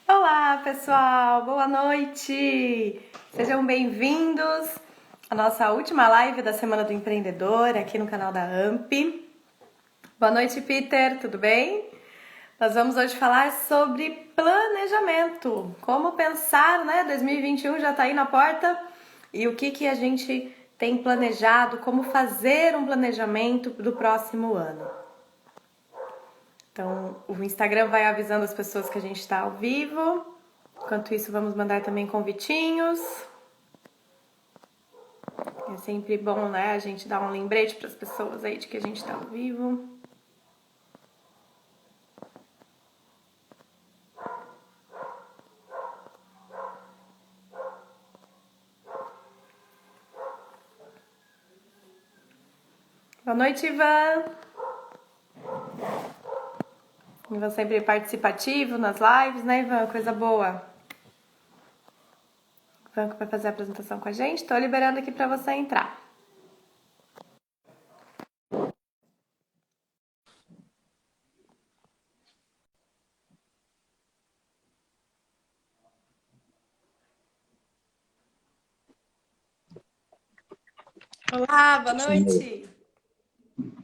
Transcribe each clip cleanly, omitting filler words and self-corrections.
Olá, pessoal! Boa noite! Sejam bem-vindos à nossa última live da Semana do Empreendedor aqui no canal da AMP. Boa noite, Peter, tudo bem? Nós vamos hoje falar sobre planejamento. Como pensar, né? 2021 já está aí na porta e o que a gente tem planejado, como fazer um planejamento do próximo ano. Então, o Instagram vai avisando as pessoas que a gente está ao vivo. Enquanto isso, vamos mandar também convitinhos. É sempre bom, né? A gente dar um lembrete para as pessoas aí de que a gente está ao vivo. Boa noite, Ivan. Ivan sempre participativo nas lives, né, Ivan? Coisa boa. Ivan que vai fazer a apresentação com a gente. Estou liberando aqui para você entrar. Olá, boa noite.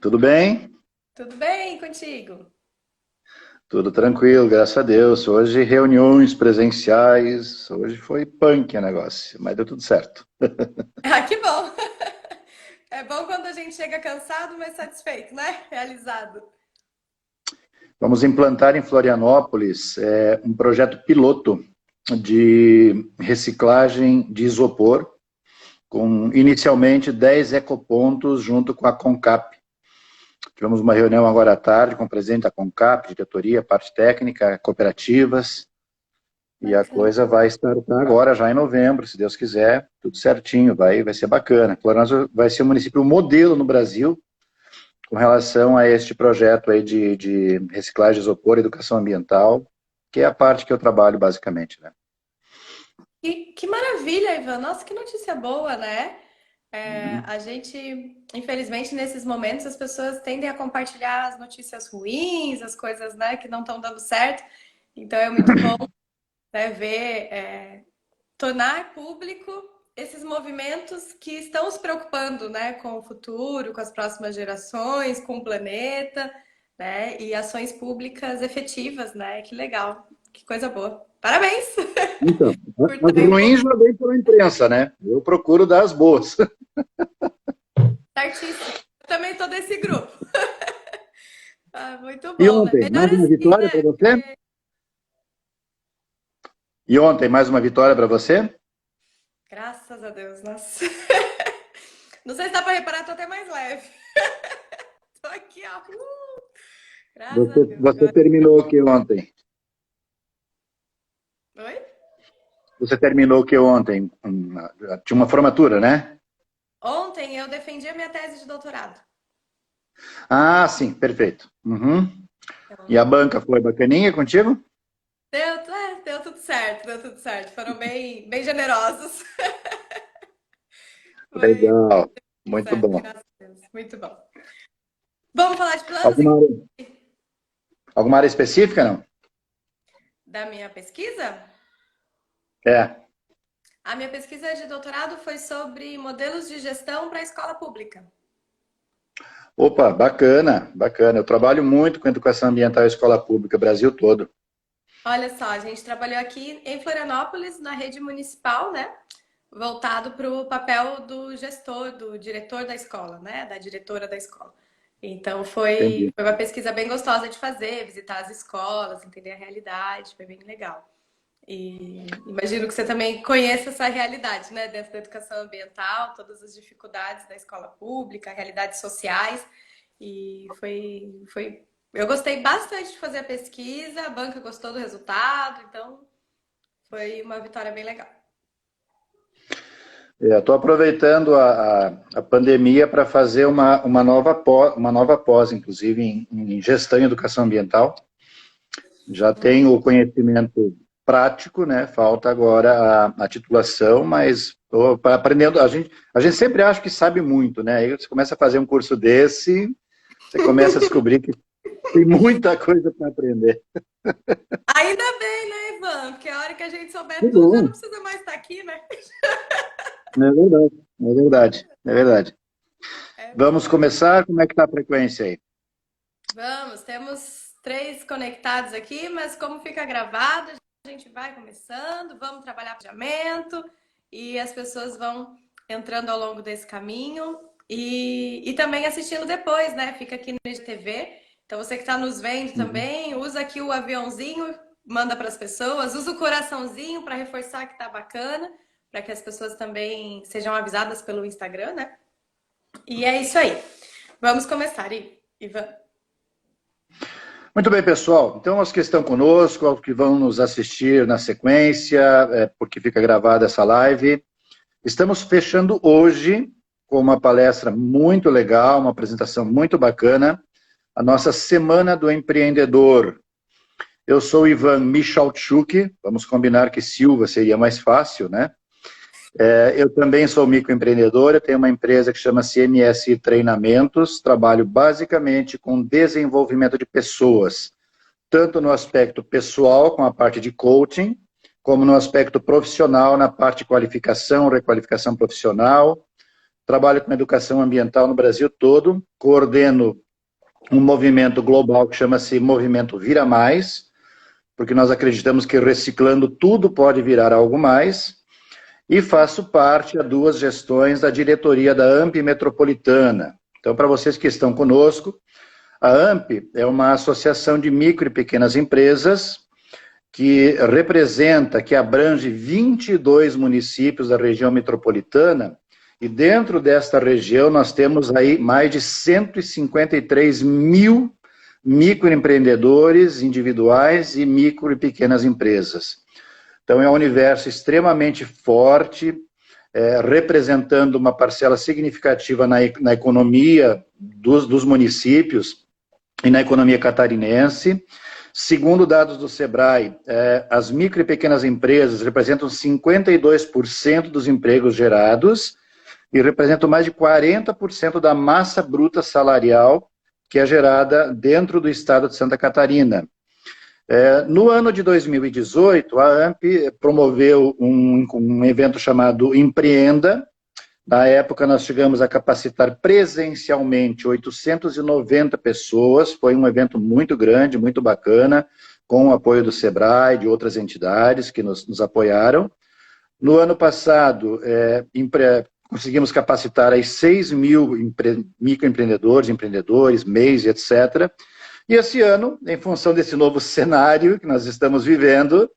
Tudo bem? Tudo bem contigo? Tudo tranquilo, graças a Deus. Hoje reuniões presenciais, hoje foi punk o negócio, mas deu tudo certo. Ah, que bom! É bom quando a gente chega cansado, mas satisfeito, né? Realizado. Vamos implantar em Florianópolis um projeto piloto de reciclagem de isopor, com inicialmente 10 ecopontos junto com a Concap. Tivemos uma reunião agora à tarde com o presidente da Concap, diretoria, parte técnica, cooperativas. E a coisa vai estar agora, já em novembro, se Deus quiser, tudo certinho, vai ser bacana. Florianópolis vai ser um município modelo no Brasil com relação a este projeto aí de reciclagem de isopor e educação ambiental, que é a parte que eu trabalho basicamente, né? Que maravilha, Ivan! Nossa, que notícia boa, né? A gente, infelizmente, nesses momentos, as pessoas tendem a compartilhar as notícias ruins, as coisas, né, que não estão dando certo. Então é muito bom, né, ver, tornar público esses movimentos que estão se preocupando, né, com o futuro, com as próximas gerações, com o planeta, né, e ações públicas efetivas, né? Que legal, que coisa boa. Parabéns Então, por as estar ruins envolvido. já vem pela imprensa, né? Eu procuro dar as boas. Certíssimo. Eu também estou desse grupo. Ah, muito E bom, né? ontem, Melhor mais uma assim, vitória para né? você? E ontem, mais uma vitória para você? Graças a Deus, nossa. Não sei se dá para reparar, tô até mais leve. Tô aqui, ó. Graças a Deus. Você terminou o que ontem? Oi? Você terminou o que ontem? Tinha uma formatura, né? Ontem eu defendi a minha tese de doutorado. Ah, sim, perfeito. Uhum. E a Então, banca foi bacaninha contigo? deu tudo certo, deu tudo certo. Foram bem generosos. Foi Legal, tudo muito certo, bom. graças a Deus. Muito bom. Vamos falar de planos Alguma área, alguma área específica, não? da minha pesquisa? É. A minha pesquisa de doutorado foi sobre modelos de gestão para a escola pública. Opa, bacana, bacana. Eu trabalho muito com educação ambiental e escola pública, Brasil todo. Olha só, a gente trabalhou aqui em Florianópolis, na rede municipal, né? Voltado para o papel do gestor, do diretor da escola, né? Da diretora da escola. Então Entendi. foi uma pesquisa bem gostosa de fazer, visitar as escolas, entender a realidade, foi bem legal. E imagino que você também conheça essa realidade, né? Dentro da educação ambiental, todas as dificuldades da escola pública, realidades sociais. E eu gostei bastante de fazer a pesquisa, a banca gostou do resultado, então foi uma vitória bem legal. Estou aproveitando a pandemia para fazer uma nova pós, inclusive em gestão e educação ambiental. Já tenho o conhecimento prático, né? Falta agora a titulação, mas estou aprendendo. A gente sempre acha que sabe muito, né? Aí você começa a fazer um curso desse, você começa a descobrir que tem muita coisa para aprender. Ainda bem, né, Ivan? Porque a hora que a gente Que souber tudo, já não bom. precisa mais estar aqui, né? É verdade, é verdade, é verdade. É Vamos bom. começar? Como é que está a frequência aí? Vamos, temos 3 conectados aqui, mas como fica gravado, a gente vai começando, vamos trabalhar planejamento e as pessoas vão entrando ao longo desse caminho e também assistindo depois, né? Fica aqui no IGTV. Então você que está nos vendo Uhum. também, usa aqui o aviãozinho, manda para as pessoas, usa o coraçãozinho para reforçar que tá bacana, para que as pessoas também sejam avisadas pelo Instagram, né? E é isso aí. Vamos começar, Ivan. Muito bem, pessoal. Então, aos que estão conosco, aos que vão nos assistir na sequência, porque fica gravada essa live, estamos fechando hoje com uma palestra muito legal, uma apresentação muito bacana, a nossa Semana do Empreendedor. Eu sou Ivan Michalczuk, vamos combinar que Silva seria mais fácil, né? Eu também sou microempreendedor, eu tenho uma empresa que chama-se MS Treinamentos, trabalho basicamente com desenvolvimento de pessoas, tanto no aspecto pessoal, com a parte de coaching, como no aspecto profissional, na parte de qualificação, requalificação profissional. Trabalho com educação ambiental no Brasil todo, coordeno um movimento global que chama-se Movimento Vira Mais, porque nós acreditamos que reciclando tudo pode virar algo mais, e faço parte há 2 gestões da diretoria da AMP Metropolitana. Então, para vocês que estão conosco, a AMP é uma associação de micro e pequenas empresas que representa, que abrange 22 municípios da região metropolitana, e dentro desta região nós temos aí mais de 153 mil microempreendedores individuais e micro e pequenas empresas. Então é um universo extremamente forte, representando uma parcela significativa na economia dos municípios e na economia catarinense. Segundo dados do Sebrae, as micro e pequenas empresas representam 52% dos empregos gerados e representam mais de 40% da massa bruta salarial que é gerada dentro do estado de Santa Catarina. No ano de 2018, a AMP promoveu um evento chamado Empreenda. Na época, nós chegamos a capacitar presencialmente 890 pessoas. Foi um evento muito grande, muito bacana, com o apoio do Sebrae, de outras entidades que nos apoiaram. No ano passado, conseguimos capacitar aí 6 mil microempreendedores, empreendedores, MEIs, etc. E esse ano, em função desse novo cenário que nós estamos vivendo,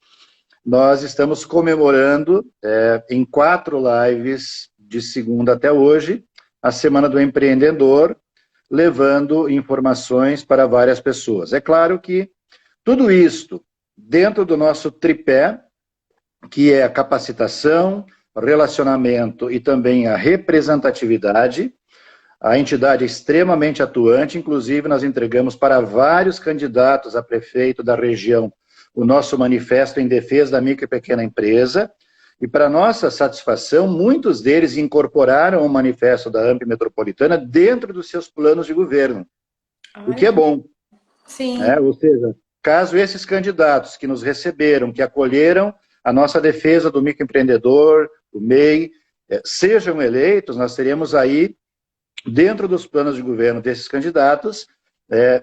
nós estamos comemorando em 4 lives, de segunda até hoje, a Semana do Empreendedor, levando informações para várias pessoas. É claro que tudo isto dentro do nosso tripé, que é a capacitação, relacionamento e também a representatividade. A entidade é extremamente atuante, inclusive nós entregamos para vários candidatos a prefeito da região o nosso manifesto em defesa da micro e pequena empresa, e para nossa satisfação, muitos deles incorporaram o manifesto da AMP Metropolitana dentro dos seus planos de governo, o que é Olha, bom, né? sim. Ou seja, caso esses candidatos que nos receberam, que acolheram a nossa defesa do microempreendedor, do MEI, sejam eleitos, nós teremos aí dentro dos planos de governo desses candidatos,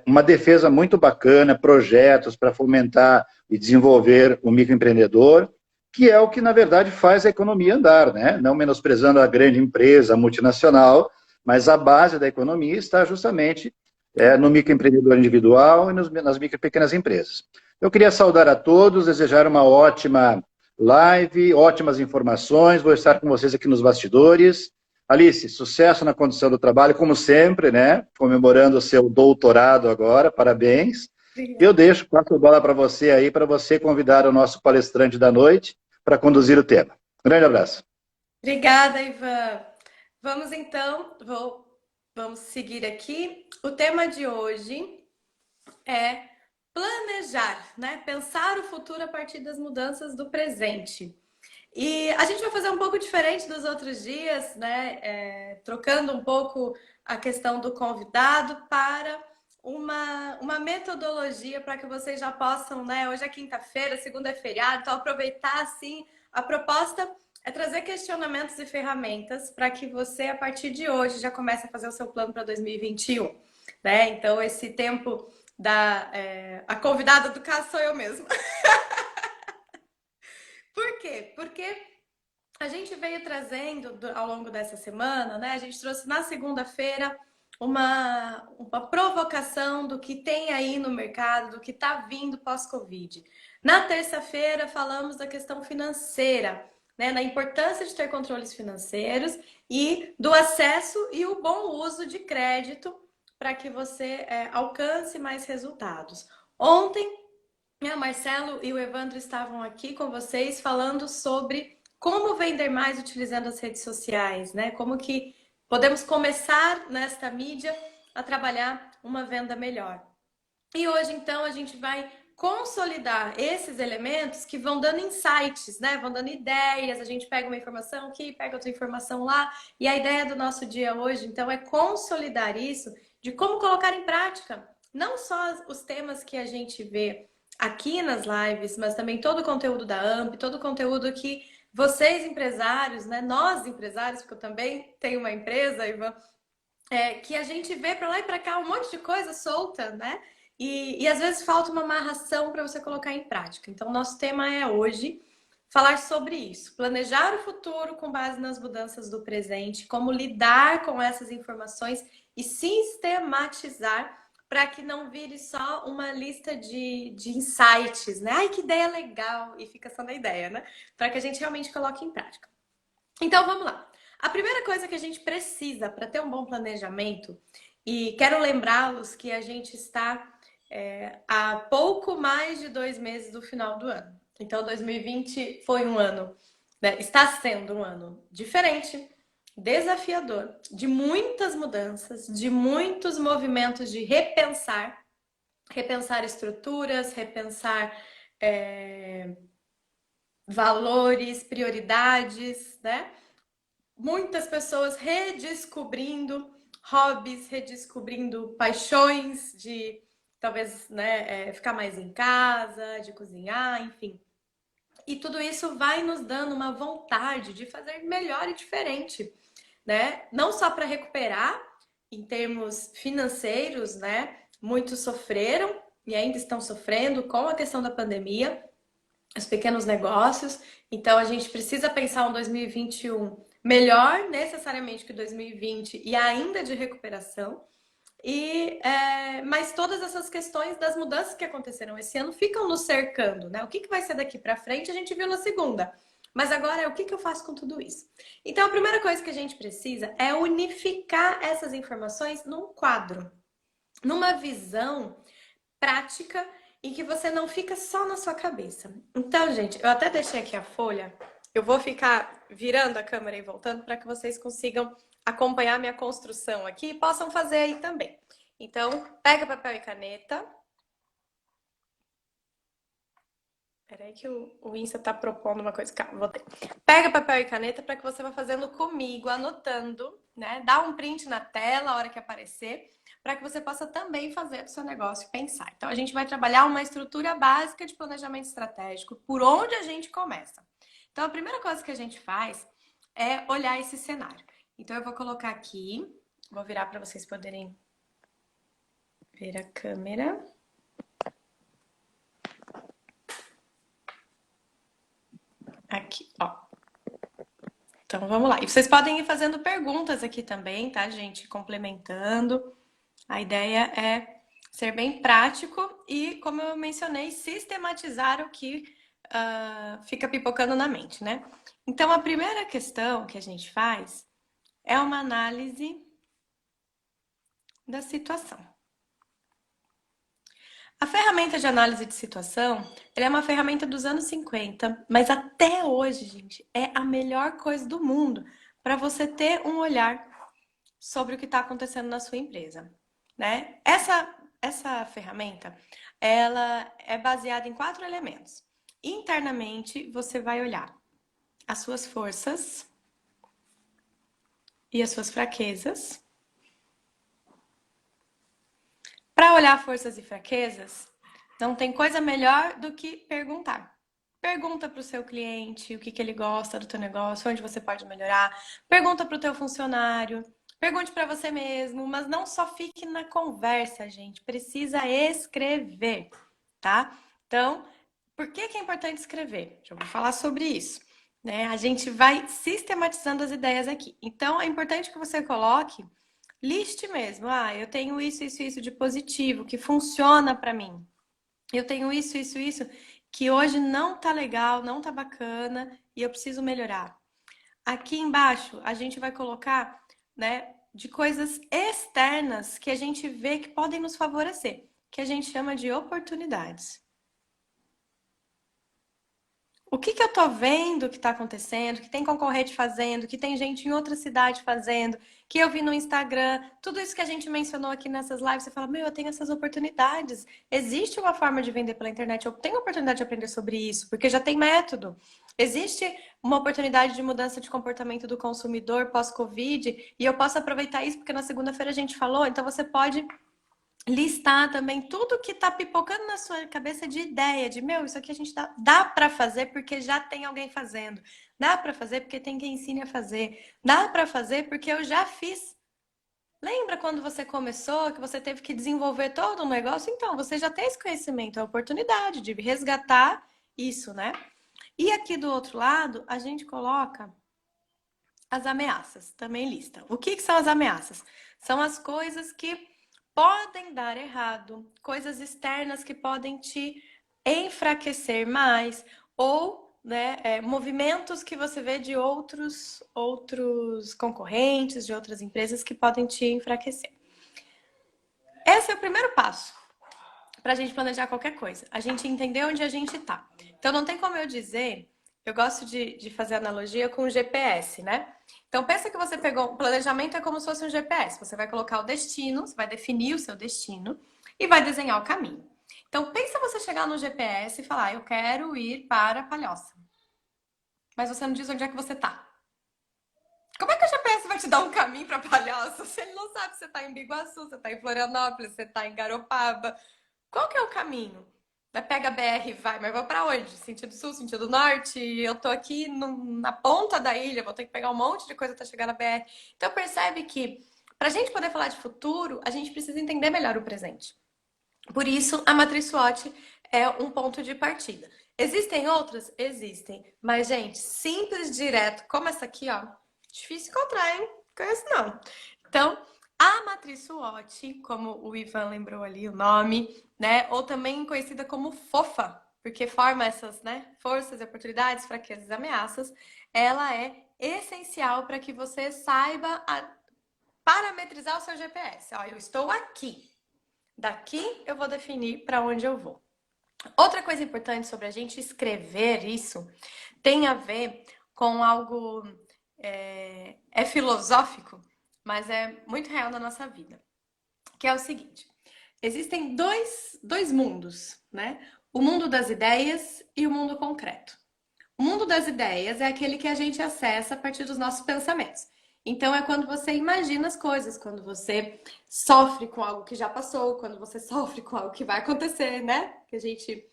uma defesa muito bacana, projetos para fomentar e desenvolver o microempreendedor, que é o que, na verdade, faz a economia andar, né? Não menosprezando a grande empresa, a multinacional, mas a base da economia está justamente no microempreendedor individual e nas micro e pequenas empresas. Eu queria saudar a todos, desejar uma ótima live, ótimas informações, vou estar com vocês aqui nos bastidores. Alice, sucesso na condução do trabalho, como sempre, né? Comemorando o seu doutorado agora, parabéns. Eu Obrigada. passo a bola para você aí, para você convidar o nosso palestrante da noite para conduzir o tema. Grande abraço. Obrigada, Ivan. Vamos então, vamos seguir aqui. O tema de hoje é planejar, né? Pensar o futuro a partir das mudanças do presente. E a gente vai fazer um pouco diferente dos outros dias, né? Trocando um pouco a questão do convidado para uma metodologia para que vocês já possam, né? Hoje é quinta-feira, segunda é feriado, então aproveitar assim. A proposta é trazer questionamentos e ferramentas para que você, a partir de hoje, já comece a fazer o seu plano para 2021, né? Então, esse tempo a convidada do caso sou eu mesma. Por quê? Porque a gente veio trazendo ao longo dessa semana, né? A gente trouxe na segunda-feira uma provocação do que tem aí no mercado, do que está vindo pós-Covid. Na terça-feira, falamos da questão financeira, né? Da importância de ter controles financeiros e do acesso e o bom uso de crédito para que você alcance mais resultados. Ontem, o Marcelo e o Evandro estavam aqui com vocês falando sobre como vender mais utilizando as redes sociais, né? Como que podemos começar nesta mídia a trabalhar uma venda melhor. E hoje, então, a gente vai consolidar esses elementos que vão dando insights, né? Vão dando ideias, a gente pega uma informação aqui, pega outra informação lá, e a ideia do nosso dia hoje, então, é consolidar isso de como colocar em prática, não só os temas que a gente vê aqui nas lives, mas também todo o conteúdo da AMP, todo o conteúdo que vocês empresários, né? Nós empresários, porque eu também tenho uma empresa, Ivan, que a gente vê para lá e para cá um monte de coisa solta, né? E às vezes falta uma amarração para você colocar em prática. Então, nosso tema é hoje falar sobre isso. Planejar o futuro com base nas mudanças do presente, como lidar com essas informações e sistematizar para que não vire só uma lista de insights, né? Ai, que ideia legal! E fica só na ideia, né? Para que a gente realmente coloque em prática. Então, vamos lá. A primeira coisa que a gente precisa para ter um bom planejamento, e quero lembrá-los que a gente está há pouco mais de 2 meses do final do ano. Então, 2020 foi um ano, né, está sendo um ano diferente, desafiador, de muitas mudanças, de muitos movimentos de repensar estruturas, repensar valores, prioridades, né? Muitas pessoas redescobrindo hobbies, redescobrindo paixões de talvez, né, ficar mais em casa, de cozinhar, enfim. E tudo isso vai nos dando uma vontade de fazer melhor e diferente, né? Não só para recuperar em termos financeiros, né? Muitos sofreram e ainda estão sofrendo com a questão da pandemia, os pequenos negócios. Então, a gente precisa pensar um 2021 melhor necessariamente que 2020 e ainda de recuperação. Mas todas essas questões das mudanças que aconteceram esse ano ficam nos cercando, né? O que vai ser daqui para frente a gente viu na segunda. Mas agora, o que eu faço com tudo isso? Então, a primeira coisa que a gente precisa é unificar essas informações num quadro, numa visão prática em que você não fica só na sua cabeça. Então, gente, eu até deixei aqui a folha. Eu vou ficar virando a câmera e voltando para que vocês consigam acompanhar minha construção aqui e possam fazer aí também. Então, pega papel e caneta. Peraí que o Insta tá propondo uma coisa. Calma, vou ter. Pega papel e caneta para que você vá fazendo comigo, anotando, né? Dá um print na tela a hora que aparecer, para que você possa também fazer do seu negócio pensar. Então, a gente vai trabalhar uma estrutura básica de planejamento estratégico, por onde a gente começa. Então, a primeira coisa que a gente faz é olhar esse cenário. Então, eu vou colocar aqui, vou virar para vocês poderem ver a câmera. Aqui, ó. Então, vamos lá. E vocês podem ir fazendo perguntas aqui também, tá, gente? Complementando. A ideia é ser bem prático e, como eu mencionei, sistematizar o que fica pipocando na mente, né? Então, a primeira questão que a gente faz é uma análise da situação. A ferramenta de análise de situação, ela é uma ferramenta dos anos 50, mas até hoje, gente, é a melhor coisa do mundo para você ter um olhar sobre o que está acontecendo na sua empresa, né? Essa ferramenta, ela é baseada em 4 elementos. Internamente, você vai olhar as suas forças e as suas fraquezas. Para olhar forças e fraquezas, não tem coisa melhor do que perguntar. Pergunta para o seu cliente o que ele gosta do teu negócio, onde você pode melhorar. Pergunta para o teu funcionário. Pergunte para você mesmo, mas não só fique na conversa, gente. Precisa escrever, tá? Então, por que é importante escrever? Já vou falar sobre isso. Né? A gente vai sistematizando as ideias aqui. Então, é importante que você coloque, liste mesmo. Ah, eu tenho isso de positivo, que funciona para mim. Eu tenho isso que hoje não tá legal, não tá bacana e eu preciso melhorar. Aqui embaixo a gente vai colocar, né, de coisas externas que a gente vê que podem nos favorecer, que a gente chama de oportunidades. O que eu tô vendo que tá acontecendo, que tem concorrente fazendo, que tem gente em outra cidade fazendo, que eu vi no Instagram, tudo isso que a gente mencionou aqui nessas lives, você fala, meu, eu tenho essas oportunidades. Existe uma forma de vender pela internet, eu tenho oportunidade de aprender sobre isso, porque já tem método. Existe uma oportunidade de mudança de comportamento do consumidor pós-Covid, e eu posso aproveitar isso, porque na segunda-feira a gente falou, então você pode listar também tudo que tá pipocando na sua cabeça de ideia, de meu, isso aqui a gente dá para fazer porque já tem alguém fazendo. Dá para fazer porque tem quem ensine a fazer. Dá para fazer porque eu já fiz. Lembra quando você começou, que você teve que desenvolver todo um negócio? Então, você já tem esse conhecimento, a oportunidade de resgatar isso, né? E aqui do outro lado, a gente coloca as ameaças, também lista. O que são as ameaças? São as coisas que podem dar errado, coisas externas que podem te enfraquecer mais, ou né, movimentos que você vê de outros concorrentes, de outras empresas que podem te enfraquecer. Esse é o primeiro passo para a gente planejar qualquer coisa. A gente entender onde a gente está. Então, não tem como eu dizer, eu gosto de fazer analogia com o GPS, né? Então, pensa que você pegou, o planejamento é como se fosse um GPS. Você vai colocar o destino, você vai definir o seu destino e vai desenhar o caminho. Então, pensa você chegar no GPS e falar, eu quero ir para Palhoça. Mas você não diz onde é que você está. Como é que o GPS vai te dar um caminho para Palhoça se ele não sabe se você está em Biguaçu, você está em Florianópolis, você está em Garopaba? Qual que é o caminho? Pega a BR e vai, mas vai pra onde? Sentido sul, sentido norte? Eu tô aqui na ponta da ilha, vou ter que pegar um monte de coisa até chegar na BR. Então percebe que pra gente poder falar de futuro, a gente precisa entender melhor o presente. Por isso, a matriz SWOT é um ponto de partida. Existem outras? Existem. Mas, gente, simples, direto, como essa aqui, ó, difícil encontrar, hein? Conheço não. Então, a matriz SWOT, como o Ivan lembrou ali o nome, né? Ou também conhecida como FOFA, porque forma essas, né, forças, oportunidades, fraquezas e ameaças, ela é essencial para que você saiba parametrizar o seu GPS. Ó, eu estou aqui. Daqui eu vou definir para onde eu vou. Outra coisa importante sobre a gente escrever isso tem a ver com algo filosófico, mas é muito real na nossa vida, que é o seguinte: existem dois mundos, né? O mundo das ideias e o mundo concreto. O mundo das ideias é aquele que a gente acessa a partir dos nossos pensamentos. Então é quando você imagina as coisas, quando você sofre com algo que já passou, quando você sofre com algo que vai acontecer, né? Que a gente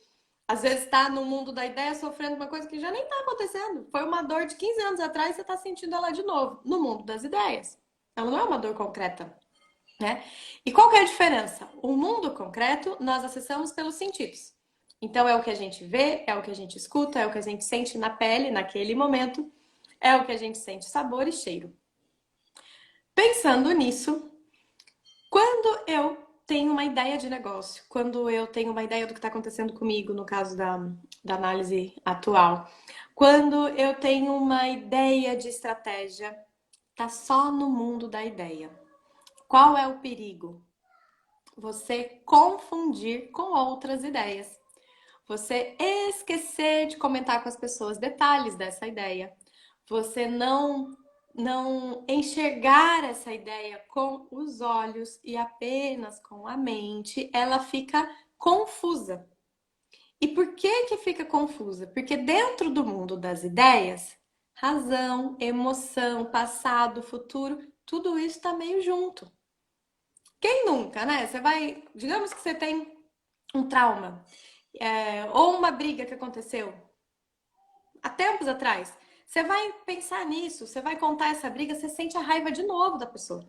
às vezes está no mundo da ideia sofrendo uma coisa que já nem está acontecendo. Foi uma dor de 15 anos atrás e você está sentindo ela de novo, no mundo das ideias. Ela não é uma dor concreta, né? E qual que é a diferença? O mundo concreto nós acessamos pelos sentidos. Então é o que a gente vê, é o que a gente escuta, é o que a gente sente na pele naquele momento, é o que a gente sente sabor e cheiro. Pensando nisso, quando eu tenho uma ideia de negócio, quando eu tenho uma ideia do que está acontecendo comigo, no caso da análise atual, quando eu tenho uma ideia de estratégia, tá só no mundo da ideia. Qual é o perigo? Você confundir com outras ideias. Você esquecer de comentar com as pessoas detalhes dessa ideia. Você não enxergar essa ideia com os olhos e apenas com a mente, ela fica confusa. E por que fica confusa? Porque dentro do mundo das ideias, razão, emoção, passado, futuro, tudo isso está meio junto. Quem nunca, né? Você vai, digamos que você tem um trauma, ou uma briga que aconteceu há tempos atrás. Você vai pensar nisso, você vai contar essa briga, você sente a raiva de novo da pessoa.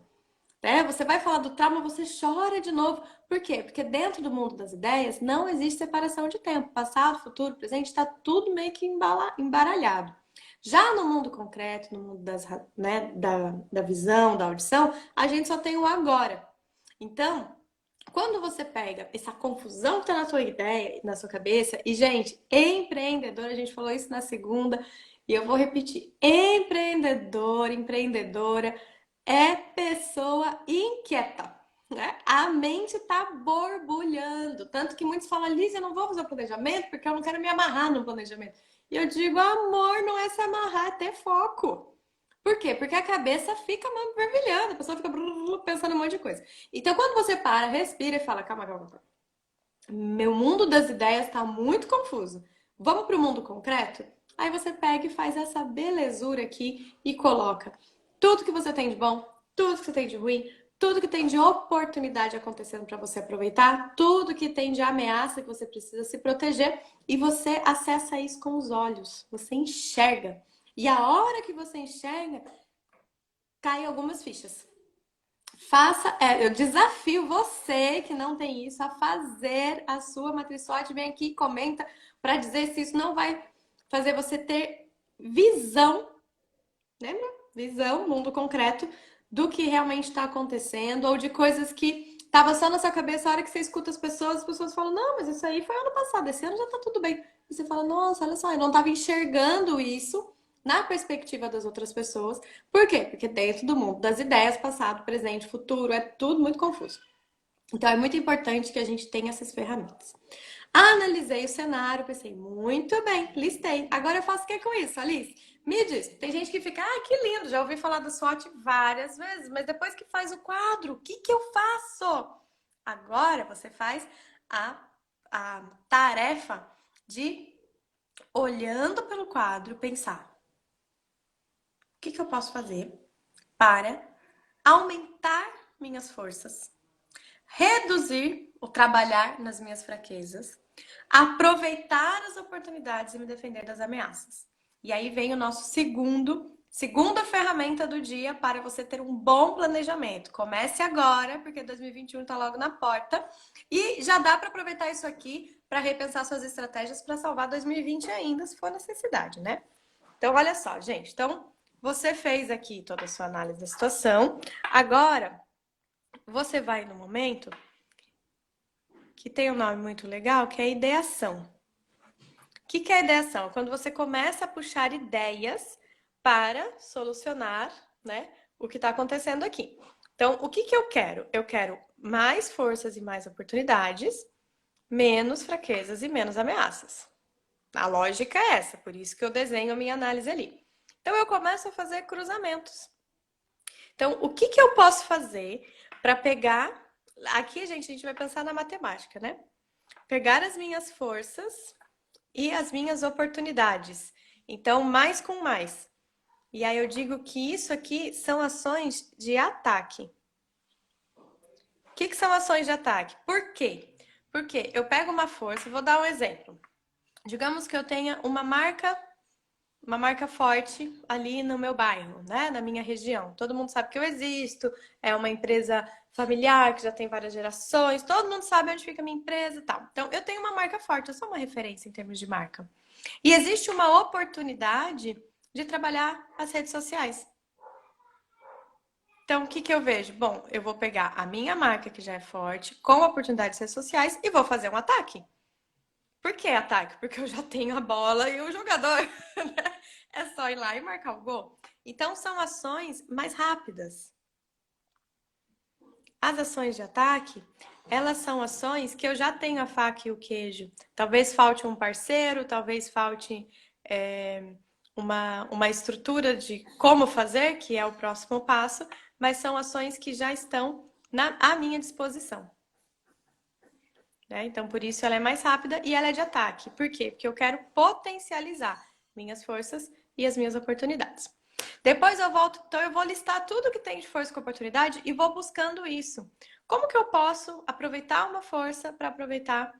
Né? Você vai falar do trauma, você chora de novo. Por quê? Porque dentro do mundo das ideias não existe separação de tempo. Passado, futuro, presente, está tudo meio que embaralhado. Já no mundo concreto, no mundo né, da visão, da audição, a gente só tem o agora. Então, quando você pega essa confusão que tá na sua ideia, na sua cabeça, e, gente, empreendedor, a gente falou isso na segunda, e eu vou repetir: empreendedor, empreendedora é pessoa inquieta, né? A mente tá borbulhando. Tanto que muitos falam, Liz, eu não vou fazer o planejamento porque eu não quero me amarrar no planejamento. E eu digo, amor, não é se amarrar, é ter foco. Por quê? Porque a cabeça fica fervilhando, a pessoa fica pensando em um monte de coisa. Então, quando você para, respira e fala, calma, calma, calma. Meu mundo das ideias está muito confuso. Vamos para o mundo concreto? Aí você pega e faz essa belezura aqui e coloca tudo que você tem de bom, tudo que você tem de ruim, tudo que tem de oportunidade acontecendo para você aproveitar, tudo que tem de ameaça que você precisa se proteger e você acessa isso com os olhos. Você enxerga. E a hora que você enxerga, caem algumas fichas. Eu desafio você que não tem isso a fazer a sua matriz SWOT. Vem aqui e comenta para dizer se isso não vai fazer você ter visão, lembra? Visão, mundo concreto, do que realmente está acontecendo ou de coisas que estavam só na sua cabeça. A hora que você escuta as pessoas falam, não, mas isso aí foi ano passado, esse ano já tá tudo bem. E você fala, nossa, olha só, eu não estava enxergando isso na perspectiva das outras pessoas. Por quê? Porque dentro do mundo das ideias, passado, presente, futuro, é tudo muito confuso. Então é muito importante que a gente tenha essas ferramentas. Analisei o cenário, pensei, muito bem, listei. Agora eu faço o que com isso, Alice? Me diz, tem gente que fica, que lindo, já ouvi falar do SWOT várias vezes, mas depois que faz o quadro, o que eu faço? Agora você faz a tarefa de, olhando pelo quadro, pensar, o que eu posso fazer para aumentar minhas forças, reduzir o trabalhar nas minhas fraquezas, aproveitar as oportunidades e me defender das ameaças. E aí vem o nosso segunda ferramenta do dia para você ter um bom planejamento. Comece agora, porque 2021 está logo na porta. E já dá para aproveitar isso aqui para repensar suas estratégias para salvar 2020 ainda, se for necessidade, né? Então, olha só, gente. Então, você fez aqui toda a sua análise da situação. Agora, você vai no momento que tem um nome muito legal, que é ideação. O que é ideação? Quando você começa a puxar ideias para solucionar, né, o que está acontecendo aqui. Então, o que eu quero? Eu quero mais forças e mais oportunidades, menos fraquezas e menos ameaças. A lógica é essa, por isso que eu desenho a minha análise ali. Então, eu começo a fazer cruzamentos. Então, o que eu posso fazer para pegar... Aqui, gente, a gente vai pensar na matemática, né? Pegar as minhas forças e as minhas oportunidades. Então, mais com mais. E aí eu digo que isso aqui são ações de ataque. O que são ações de ataque? Por quê? Porque eu pego uma força, vou dar um exemplo. Digamos que eu tenha uma marca forte ali no meu bairro, né? Na minha região. Todo mundo sabe que eu existo, é uma empresa familiar que já tem várias gerações, todo mundo sabe onde fica a minha empresa e tal. Então, eu tenho uma marca forte, eu sou uma referência em termos de marca. E existe uma oportunidade de trabalhar as redes sociais. Então, o que eu vejo? Bom, eu vou pegar a minha marca, que já é forte, com oportunidades redes sociais, e vou fazer um ataque. Por que ataque? Porque eu já tenho a bola e o jogador, né? É só ir lá e marcar o gol. Então, são ações mais rápidas. As ações de ataque, elas são ações que eu já tenho a faca e o queijo. Talvez falte um parceiro, talvez falte uma estrutura de como fazer, que é o próximo passo, mas são ações que já estão à minha disposição. Né? Então, por isso ela é mais rápida e ela é de ataque. Por quê? Porque eu quero potencializar minhas forças e as minhas oportunidades. Depois eu volto, então eu vou listar tudo que tem de força com oportunidade e vou buscando isso. Como que eu posso aproveitar uma força para aproveitar,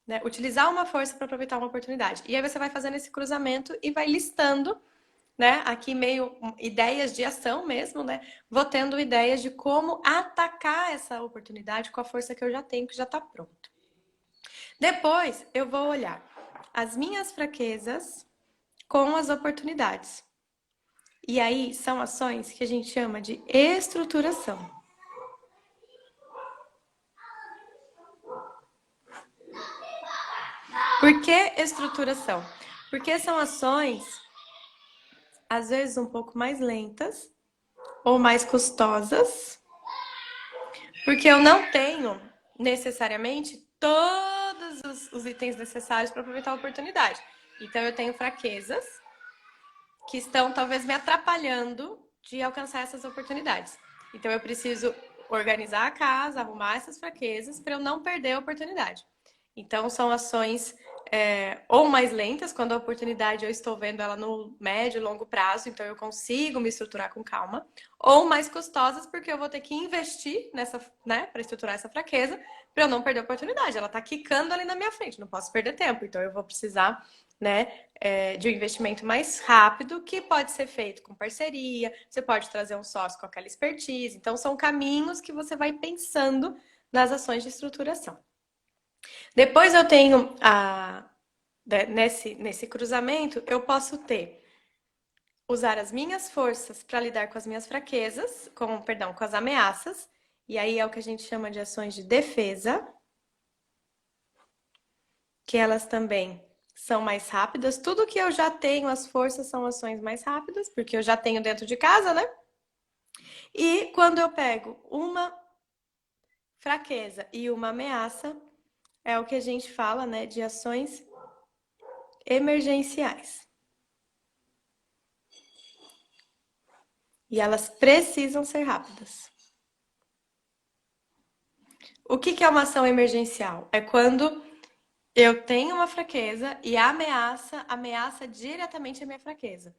né? Utilizar uma força para aproveitar uma oportunidade. E aí você vai fazendo esse cruzamento e vai listando, né? Aqui meio ideias de ação mesmo, né? Vou tendo ideias de como atacar essa oportunidade com a força que eu já tenho, que já está pronto. Depois eu vou olhar as minhas fraquezas com as oportunidades. E aí são ações que a gente chama de estruturação. Por que estruturação? Porque são ações, às vezes, um pouco mais lentas ou mais custosas, porque eu não tenho necessariamente todos os itens necessários para aproveitar a oportunidade. Então, eu tenho fraquezas que estão talvez me atrapalhando de alcançar essas oportunidades. Então, eu preciso organizar a casa, arrumar essas fraquezas para eu não perder a oportunidade. Então, são ações ou mais lentas, quando a oportunidade eu estou vendo ela no médio e longo prazo, então eu consigo me estruturar com calma, ou mais custosas, porque eu vou ter que investir nessa, né, para estruturar essa fraqueza, para eu não perder a oportunidade. Ela está quicando ali na minha frente, não posso perder tempo, então eu vou precisar, né, de um investimento mais rápido, que pode ser feito com parceria, você pode trazer um sócio com aquela expertise, então são caminhos que você vai pensando nas ações de estruturação. Depois eu tenho nesse cruzamento, eu posso usar as minhas forças para lidar com as minhas fraquezas, com as ameaças, e aí é o que a gente chama de ações de defesa, que elas também são mais rápidas. Tudo que eu já tenho, as forças são ações mais rápidas, porque eu já tenho dentro de casa, né? E quando eu pego uma fraqueza e uma ameaça, é o que a gente fala, né, de ações emergenciais. E elas precisam ser rápidas. O que é uma ação emergencial? É quando eu tenho uma fraqueza e a ameaça diretamente a minha fraqueza.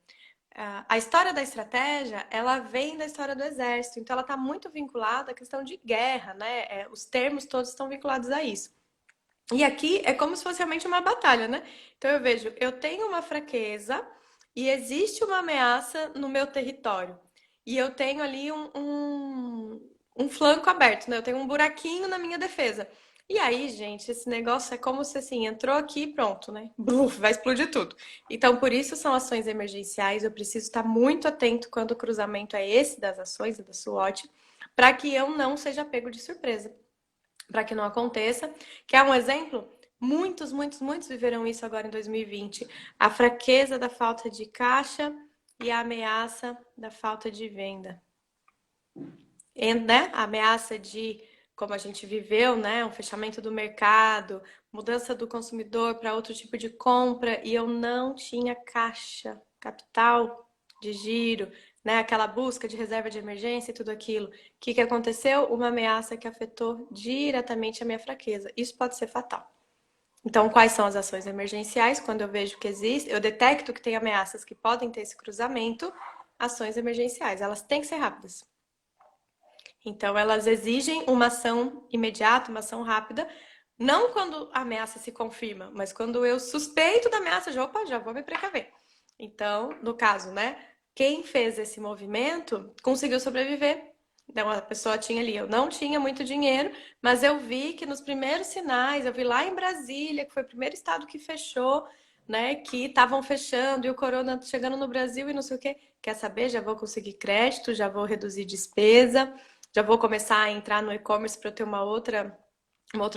A história da estratégia, ela vem da história do exército, então ela está muito vinculada à questão de guerra, né? Os termos todos estão vinculados a isso. E aqui é como se fosse realmente uma batalha, né? Então eu vejo, eu tenho uma fraqueza e existe uma ameaça no meu território. E eu tenho ali um flanco aberto, né? Eu tenho um buraquinho na minha defesa. E aí, gente, esse negócio é como se assim, entrou aqui e pronto, né? Bluf, vai explodir tudo. Então, por isso são ações emergenciais. Eu preciso estar muito atento quando o cruzamento é esse das ações, da SWOT, para que eu não seja pego de surpresa. Para que não aconteça. Quer um exemplo? Muitos viverão isso agora em 2020. A fraqueza da falta de caixa e a ameaça da falta de venda. E, né? A ameaça de, como a gente viveu, né? Um fechamento do mercado, mudança do consumidor para outro tipo de compra, e eu não tinha caixa, capital de giro, né? Aquela busca de reserva de emergência e tudo aquilo. O que aconteceu? Uma ameaça que afetou diretamente a minha fraqueza. Isso pode ser fatal. Então, quais são as ações emergenciais? Quando eu vejo que existe, eu detecto que tem ameaças que podem ter esse cruzamento, ações emergenciais. Elas têm que ser rápidas. Então, elas exigem uma ação imediata, uma ação rápida, não quando a ameaça se confirma, mas quando eu suspeito da ameaça, já vou me precaver. Então, no caso, né, quem fez esse movimento conseguiu sobreviver. Então, a pessoa tinha ali, eu não tinha muito dinheiro, mas eu vi que nos primeiros sinais, eu vi lá em Brasília, que foi o primeiro estado que fechou, né, que estavam fechando e o corona chegando no Brasil e não sei o quê. Quer saber? Já vou conseguir crédito, já vou reduzir despesa, já vou começar a entrar no e-commerce para eu ter uma outra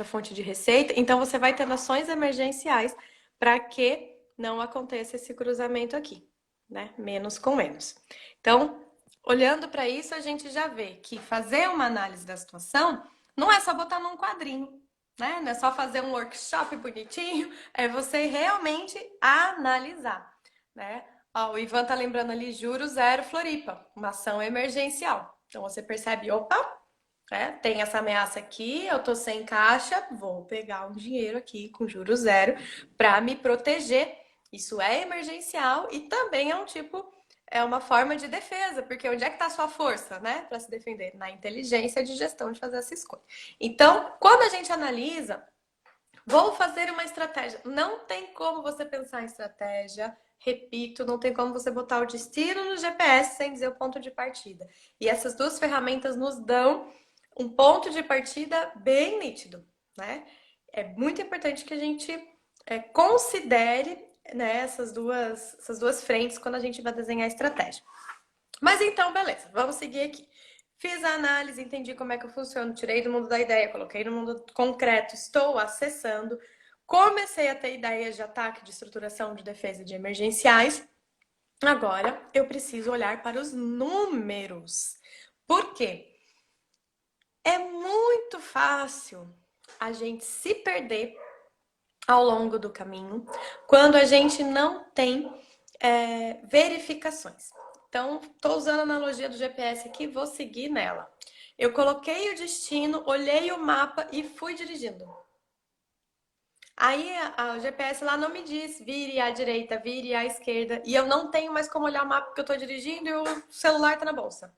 fonte de receita. Então, você vai tendo ações emergenciais para que não aconteça esse cruzamento aqui, né? Menos com menos. Então, olhando para isso, a gente já vê que fazer uma análise da situação não é só botar num quadrinho, né? Não é só fazer um workshop bonitinho, é você realmente analisar, né? Ó, o Ivan tá lembrando ali, Juro Zero Floripa, uma ação emergencial. Então, você percebe, opa, né? Tem essa ameaça aqui, eu tô sem caixa, vou pegar um dinheiro aqui com juros zero para me proteger. Isso é emergencial e também é um tipo é uma forma de defesa, porque onde é que está a sua força, né, para se defender? Na inteligência de gestão de fazer essa escolha. Então, quando a gente analisa, vou fazer uma estratégia. Não tem como você pensar em estratégia, repito, não tem como você botar o destino no GPS sem dizer o ponto de partida. E essas duas ferramentas nos dão um ponto de partida bem nítido, né? É muito importante que a gente considere, né, essas duas frentes quando a gente vai desenhar a estratégia. Mas então, beleza, vamos seguir aqui. Fiz a análise, entendi como é que eu funciono, tirei do mundo da ideia, coloquei no mundo concreto, estou acessando, comecei a ter ideias de ataque, de estruturação, de defesa, de emergenciais. Agora eu preciso olhar para os números. Por quê? É muito fácil a gente se perder ao longo do caminho quando a gente não tem verificações. Então, estou usando a analogia do GPS aqui, vou seguir nela. Eu coloquei o destino, olhei o mapa e fui dirigindo. Aí o GPS lá não me diz vire à direita, vire à esquerda, e eu não tenho mais como olhar o mapa porque eu estou dirigindo e o celular está na bolsa.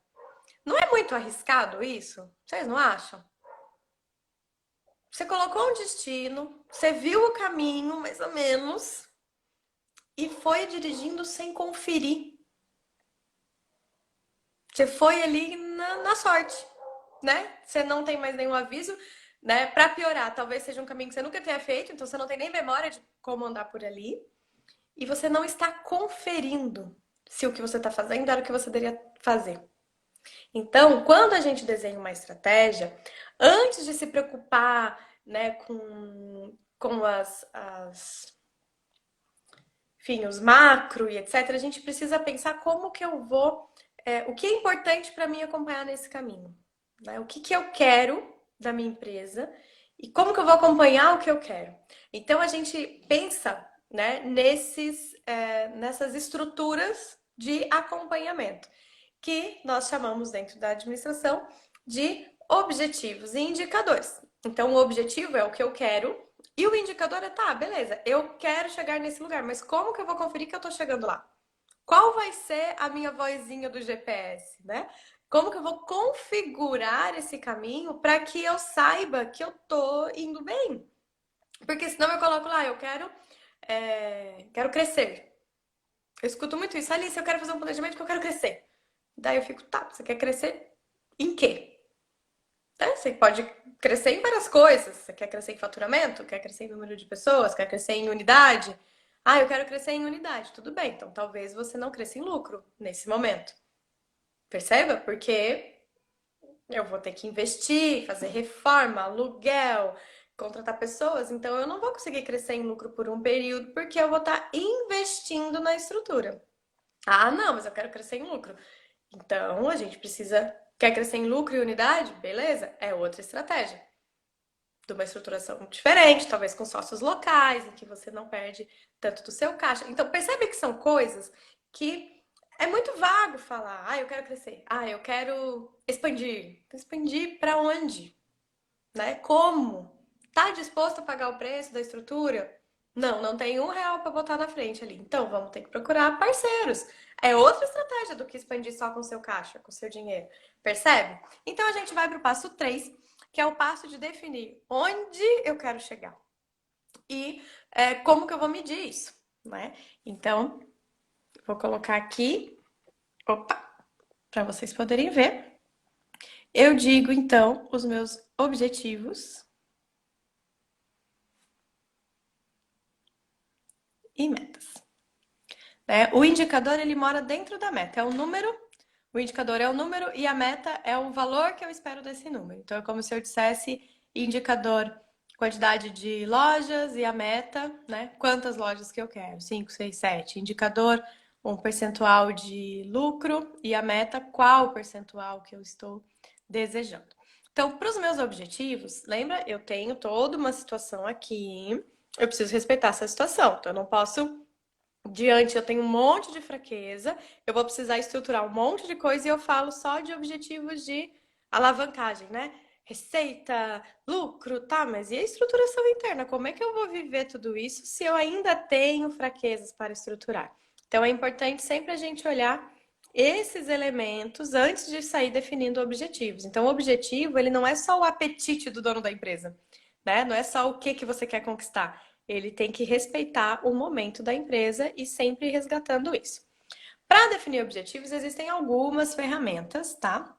Não é muito arriscado isso? Vocês não acham? Você colocou um destino, você viu o caminho, mais ou menos, e foi dirigindo sem conferir. Você foi ali na sorte, né? Você não tem mais nenhum aviso, né? Para piorar, talvez seja um caminho que você nunca tenha feito, então você não tem nem memória de como andar por ali. E você não está conferindo se o que você está fazendo era o que você deveria fazer. Então, quando a gente desenha uma estratégia, antes de se preocupar, né, com enfim, os macro e etc., a gente precisa pensar como que eu vou, o que é importante para mim acompanhar nesse caminho, né? O que eu quero da minha empresa e como que eu vou acompanhar o que eu quero. Então a gente pensa, né, nessas estruturas de acompanhamento, que nós chamamos dentro da administração de objetivos e indicadores. Então o objetivo é o que eu quero, e o indicador é, tá, beleza, eu quero chegar nesse lugar, mas como que eu vou conferir que eu tô chegando lá? Qual vai ser a minha vozinha do GPS, né? Como que eu vou configurar esse caminho para que eu saiba que eu tô indo bem? Porque senão eu coloco lá, eu quero crescer. Eu escuto muito isso. Alice, eu quero fazer um planejamento que eu quero crescer. Daí eu fico, tá, você quer crescer em quê? Você pode crescer em várias coisas. Você quer crescer em faturamento? Quer crescer em número de pessoas? Quer crescer em unidade? Ah, eu quero crescer em unidade. Tudo bem, então talvez você não cresça em lucro nesse momento. Perceba? Porque eu vou ter que investir, fazer reforma, aluguel, contratar pessoas. Então eu não vou conseguir crescer em lucro por um período porque eu vou estar investindo na estrutura. Ah, não, mas eu quero crescer em lucro. Então a gente precisa. Quer crescer em lucro e unidade? Beleza, é outra estratégia. De uma estruturação diferente, talvez com sócios locais, em que você não perde tanto do seu caixa. Então, percebe que são coisas que é muito vago falar, ah, eu quero crescer, ah, eu quero expandir. Expandir para onde? Né? Como? Tá disposto a pagar o preço da estrutura? Não, não tem R$ 1 para botar na frente ali. Então, vamos ter que procurar parceiros. É outra estratégia do que expandir só com seu caixa, com seu dinheiro. Percebe? Então, a gente vai para o passo 3, que é o passo de definir onde eu quero chegar. E como que eu vou medir isso, né? Então, vou colocar aqui, opa, para vocês poderem ver. Eu digo, então, os meus objetivos e metas. Né? O indicador, ele mora dentro da meta. É o número, o indicador é o número e a meta é o valor que eu espero desse número. Então, é como se eu dissesse indicador, quantidade de lojas e a meta, né? Quantas lojas que eu quero? 5, 6, 7. Indicador, um percentual de lucro e a meta, qual percentual que eu estou desejando. Então, para os meus objetivos, lembra? Eu tenho toda uma situação aqui, eu preciso respeitar essa situação. Então, eu não posso eu tenho um monte de fraqueza, eu vou precisar estruturar um monte de coisa e eu falo só de objetivos de alavancagem, né? Receita, lucro, tá, mas e a estruturação interna? Como é que eu vou viver tudo isso se eu ainda tenho fraquezas para estruturar? Então é importante sempre a gente olhar esses elementos antes de sair definindo objetivos. Então, o objetivo, ele não é só o apetite do dono da empresa, né? Não é só o que você quer conquistar. Ele tem que respeitar o momento da empresa e sempre resgatando isso. Para definir objetivos, existem algumas ferramentas, tá?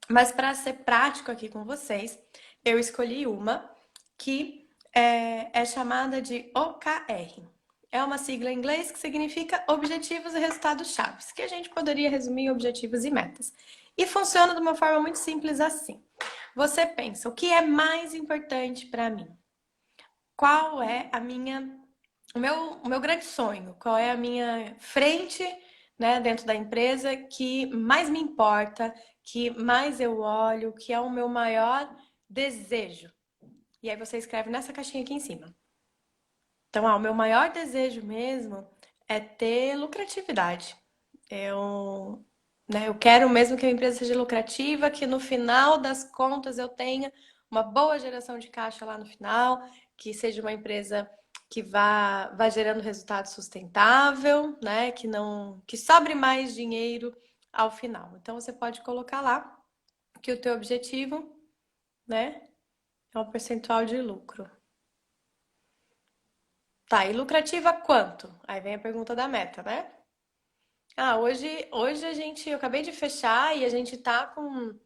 Mas para ser prático aqui com vocês, eu escolhi uma que é chamada de OKR. É uma sigla em inglês que significa Objetivos e Resultados Chaves, que a gente poderia resumir em objetivos e metas. E funciona de uma forma muito simples assim. Você pensa, o que é mais importante para mim? Qual é o meu grande sonho? Qual é a minha frente, né, dentro da empresa que mais me importa, que mais eu olho, que é o meu maior desejo? E aí você escreve nessa caixinha aqui em cima. Então, o meu maior desejo mesmo é ter lucratividade. Eu quero mesmo que a empresa seja lucrativa, que no final das contas eu tenha uma boa geração de caixa lá no final, que seja uma empresa que vá gerando resultado sustentável, né? Que sobre mais dinheiro ao final. Então você pode colocar lá que o teu objetivo, né, é um percentual de lucro. Tá, e lucrativa quanto? Aí vem a pergunta da meta, né? Hoje eu acabei de fechar e a gente tá com,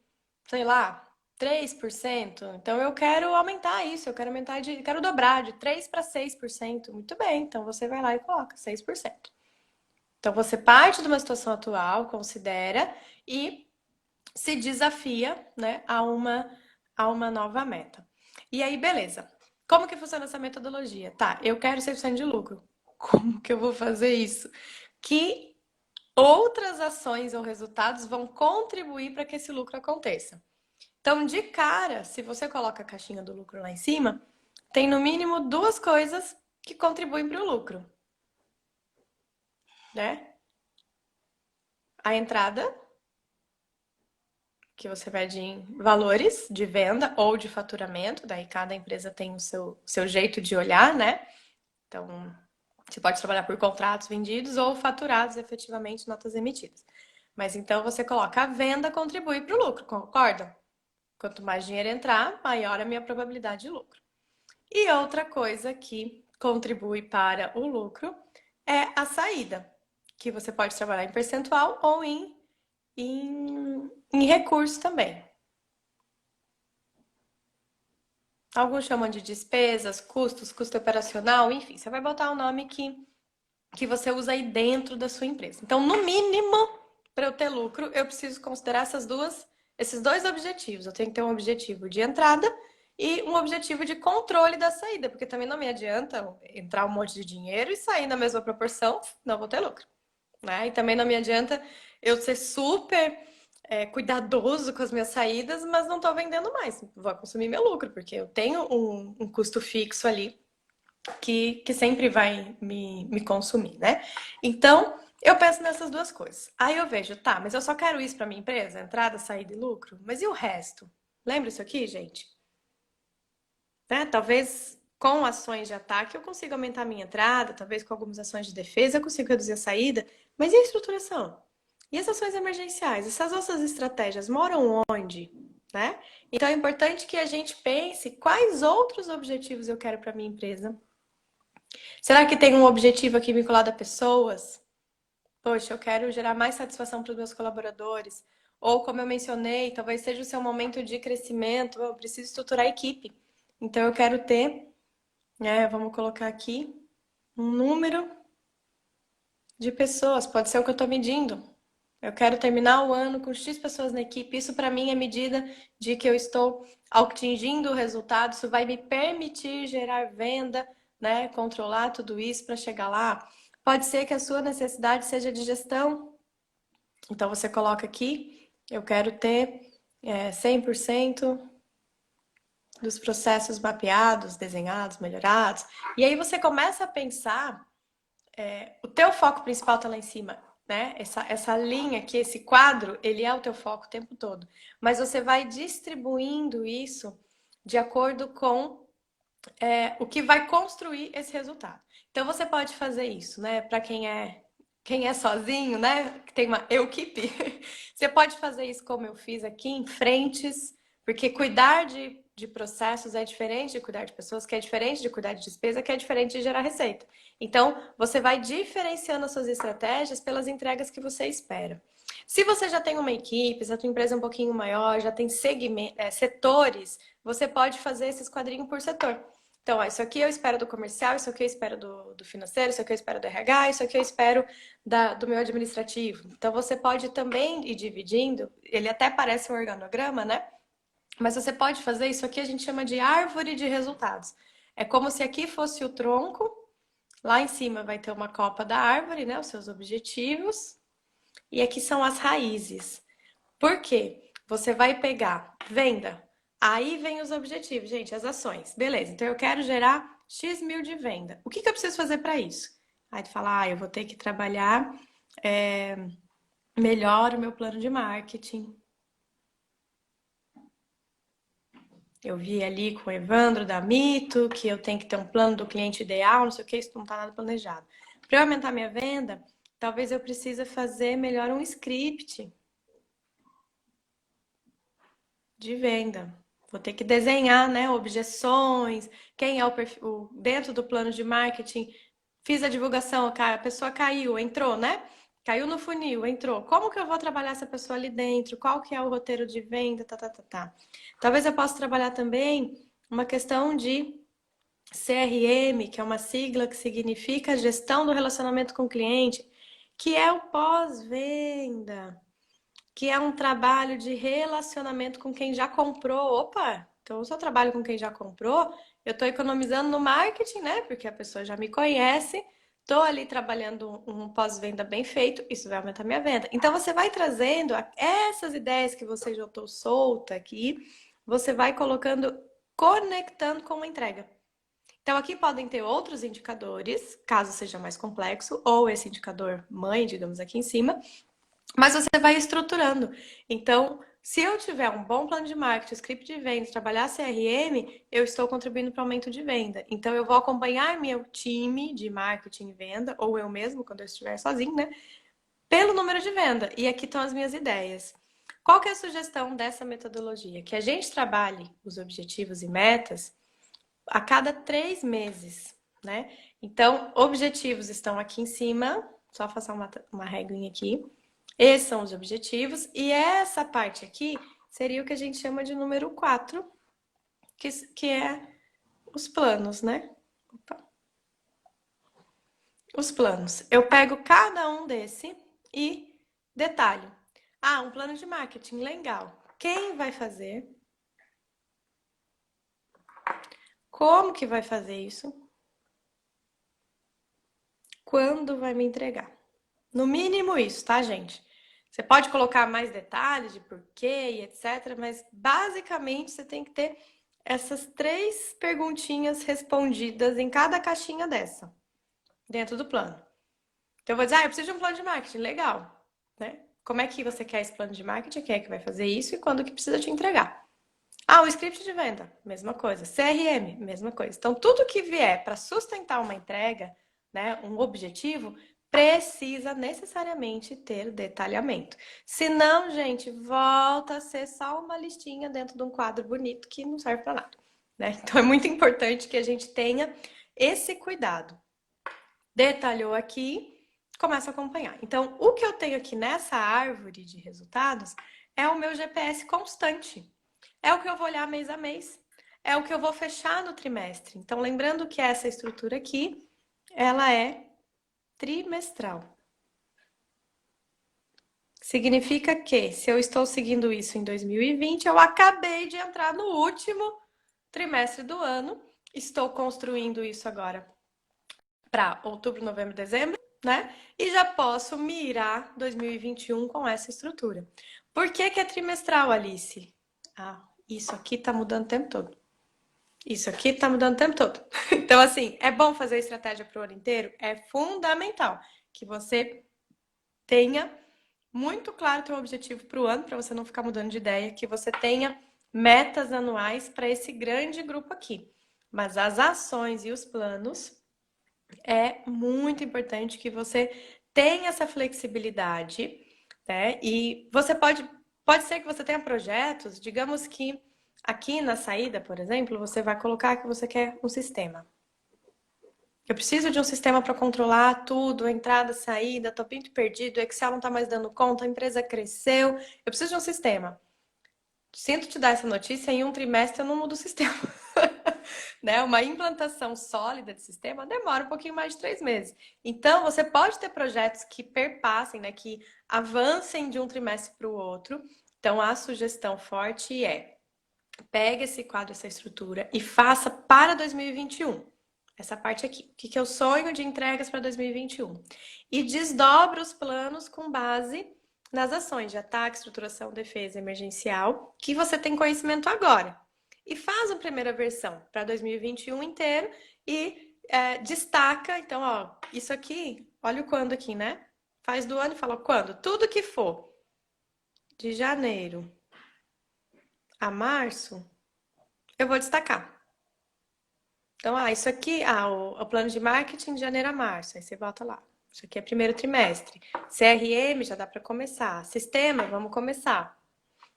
sei lá, 3%. Então eu quero aumentar isso, quero dobrar de 3 para 6%. Muito bem, então você vai lá e coloca 6%. Então você parte de uma situação atual, considera e se desafia, né, a uma nova meta. E aí, beleza. Como que funciona essa metodologia? Tá, eu quero 100% de lucro. Como que eu vou fazer isso? Que outras ações ou resultados vão contribuir para que esse lucro aconteça. Então, de cara, se você coloca a caixinha do lucro lá em cima, tem no mínimo duas coisas que contribuem para o lucro, né? A entrada, que você pede em valores de venda ou de faturamento, daí cada empresa tem o seu jeito de olhar, né? Então, você pode trabalhar por contratos vendidos ou faturados, efetivamente, notas emitidas. Mas então você coloca a venda contribui para o lucro, concorda? Quanto mais dinheiro entrar, maior a minha probabilidade de lucro. E outra coisa que contribui para o lucro é a saída, que você pode trabalhar em percentual ou em recurso também. Alguns chamam de despesas, custos, custo operacional, enfim, você vai botar o nome que você usa aí dentro da sua empresa. Então, no mínimo, para eu ter lucro, eu preciso considerar esses dois objetivos. Eu tenho que ter um objetivo de entrada e um objetivo de controle da saída, porque também não me adianta entrar um monte de dinheiro e sair na mesma proporção, não vou ter lucro. Né? E também não me adianta eu ser super cuidadoso com as minhas saídas, mas não estou vendendo mais. Vou consumir meu lucro, porque eu tenho um custo fixo ali que sempre vai me consumir, né? Então, eu penso nessas duas coisas. Aí eu vejo, tá, mas eu só quero isso para minha empresa, entrada, saída e lucro, mas e o resto? Lembra isso aqui, gente? Né? Talvez com ações de ataque eu consiga aumentar a minha entrada, talvez com algumas ações de defesa eu consiga reduzir a saída, mas e a estruturação? E as ações emergenciais? Essas nossas estratégias moram onde? Né? Então é importante que a gente pense quais outros objetivos eu quero para minha empresa. Será que tem um objetivo aqui vinculado a pessoas? Poxa, eu quero gerar mais satisfação para os meus colaboradores. Ou, como eu mencionei, talvez seja o seu momento de crescimento, eu preciso estruturar a equipe. Então, eu quero ter, né, vamos colocar aqui, um número de pessoas, pode ser o que eu estou medindo. Eu quero terminar o ano com X pessoas na equipe. Isso, para mim, é medida de que eu estou atingindo o resultado. Isso vai me permitir gerar venda, né? Controlar tudo isso para chegar lá. Pode ser que a sua necessidade seja de gestão. Então, você coloca aqui, eu quero ter 100% dos processos mapeados, desenhados, melhorados. E aí você começa a pensar, o teu foco principal está lá em cima, né? Essa linha aqui, esse quadro, ele é o teu foco o tempo todo. Mas você vai distribuindo isso de acordo com o que vai construir esse resultado. Então você pode fazer isso, né? Para quem é quem é sozinho, né? Que tem uma equipe, você pode fazer isso como eu fiz aqui, em frentes, porque cuidar de processos é diferente de cuidar de pessoas, que é diferente de cuidar de despesa, que é diferente de gerar receita. Então, você vai diferenciando as suas estratégias pelas entregas que você espera. Se você já tem uma equipe, se a tua empresa é um pouquinho maior, já tem setores, você pode fazer esses quadrinhos por setor. Então, ó, isso aqui eu espero do comercial, isso aqui eu espero do financeiro, isso aqui eu espero do RH, isso aqui eu espero do meu administrativo. Então, você pode também ir dividindo, ele até parece um organograma, né? Mas você pode fazer isso aqui, a gente chama de árvore de resultados. É como se aqui fosse o tronco, lá em cima vai ter uma copa da árvore, né? Os seus objetivos, e aqui são as raízes. Por quê? Você vai pegar venda, aí vem os objetivos, gente, as ações. Beleza, então eu quero gerar X mil de venda. O que eu preciso fazer para isso? Aí tu fala, eu vou ter que trabalhar melhor o meu plano de marketing. Eu vi ali com o Evandro da Mito que eu tenho que ter um plano do cliente ideal, não sei o que, isso não está nada planejado. Para eu aumentar minha venda, talvez eu precise fazer melhor um script de venda. Vou ter que desenhar, né, objeções, quem é o perfil, dentro do plano de marketing, fiz a divulgação, a pessoa caiu, entrou, né? Caiu no funil, entrou. Como que eu vou trabalhar essa pessoa ali dentro? Qual que é o roteiro de venda? Tá. Talvez eu possa trabalhar também uma questão de CRM, que é uma sigla que significa Gestão do Relacionamento com o Cliente, que é o pós-venda, que é um trabalho de relacionamento com quem já comprou. Opa, então se eu trabalho com quem já comprou, eu estou economizando no marketing, né? Porque a pessoa já me conhece, estou ali trabalhando um pós-venda bem feito, isso vai aumentar minha venda. Então você vai trazendo essas ideias que você já estou solta aqui, você vai colocando, conectando com uma entrega. Então, aqui podem ter outros indicadores, caso seja mais complexo, ou esse indicador mãe, digamos aqui em cima, mas você vai estruturando. Então, se eu tiver um bom plano de marketing, script de vendas, trabalhar CRM, eu estou contribuindo para o aumento de venda. Então, eu vou acompanhar meu time de marketing e venda, ou eu mesmo, quando eu estiver sozinho, né? Pelo número de venda. E aqui estão as minhas ideias. Qual que é a sugestão dessa metodologia? Que a gente trabalhe os objetivos e metas a cada 3 meses, né? Então, objetivos estão aqui em cima, só passar uma reguinha aqui. Esses são os objetivos, e essa parte aqui seria o que a gente chama de número 4, que é os planos, né? Opa. Os planos. Eu pego cada um desse e detalho. Um plano de marketing, legal. Quem vai fazer? Como que vai fazer isso? Quando vai me entregar? No mínimo isso, tá, gente? Você pode colocar mais detalhes de porquê e etc, mas basicamente você tem que ter essas 3 perguntinhas respondidas em cada caixinha dessa, dentro do plano. Então eu vou dizer, eu preciso de um plano de marketing, legal, né? Como é que você quer esse plano de marketing? Quem é que vai fazer isso e quando que precisa te entregar? O script de venda, mesma coisa. CRM, mesma coisa. Então, tudo que vier para sustentar uma entrega, né, um objetivo, precisa necessariamente ter detalhamento. Senão, gente, volta a ser só uma listinha dentro de um quadro bonito que não serve para nada, né? Então, é muito importante que a gente tenha esse cuidado. Detalhou aqui, começa a acompanhar. Então, o que eu tenho aqui nessa árvore de resultados é o meu GPS constante. É o que eu vou olhar mês a mês. É o que eu vou fechar no trimestre. Então, lembrando que essa estrutura aqui, ela é trimestral. Significa que, se eu estou seguindo isso em 2020, eu acabei de entrar no último trimestre do ano. Estou construindo isso agora para outubro, novembro, dezembro, né? E já posso mirar 2021 com essa estrutura. Por que é trimestral, Alice? Isso aqui tá mudando o tempo todo. Isso aqui tá mudando o tempo todo. Então, assim, é bom fazer estratégia para o ano inteiro? É fundamental que você tenha muito claro o teu objetivo para o ano, para você não ficar mudando de ideia, que você tenha metas anuais para esse grande grupo aqui. Mas as ações e os planos é muito importante que você tem essa flexibilidade, né? E você pode ser que você tenha projetos, digamos que aqui na saída, por exemplo, você vai colocar que você quer um sistema. Eu preciso de um sistema para controlar tudo, entrada, saída, tô muito perdido, o Excel não está mais dando conta, a empresa cresceu, eu preciso de um sistema. Sinto te dar essa notícia, em um trimestre eu não mudo o sistema. Né? Uma implantação sólida de sistema demora um pouquinho mais de 3 meses. Então, você pode ter projetos que perpassem, né? Que avancem de um trimestre para o outro. Então, a sugestão forte é: pegue esse quadro, essa estrutura e faça para 2021. Essa parte aqui. O que é o sonho de entregas para 2021? E desdobra os planos com base nas ações de ataque, estruturação, defesa emergencial, que você tem conhecimento agora. E faz a primeira versão para 2021 inteiro e destaca, então, ó, isso aqui, olha o quando aqui, né? Faz do ano e fala quando. Tudo que for de janeiro a março, eu vou destacar. Então, isso aqui, o plano de marketing de janeiro a março, aí você bota lá. Isso aqui é primeiro trimestre. CRM já dá para começar. Sistema, vamos começar.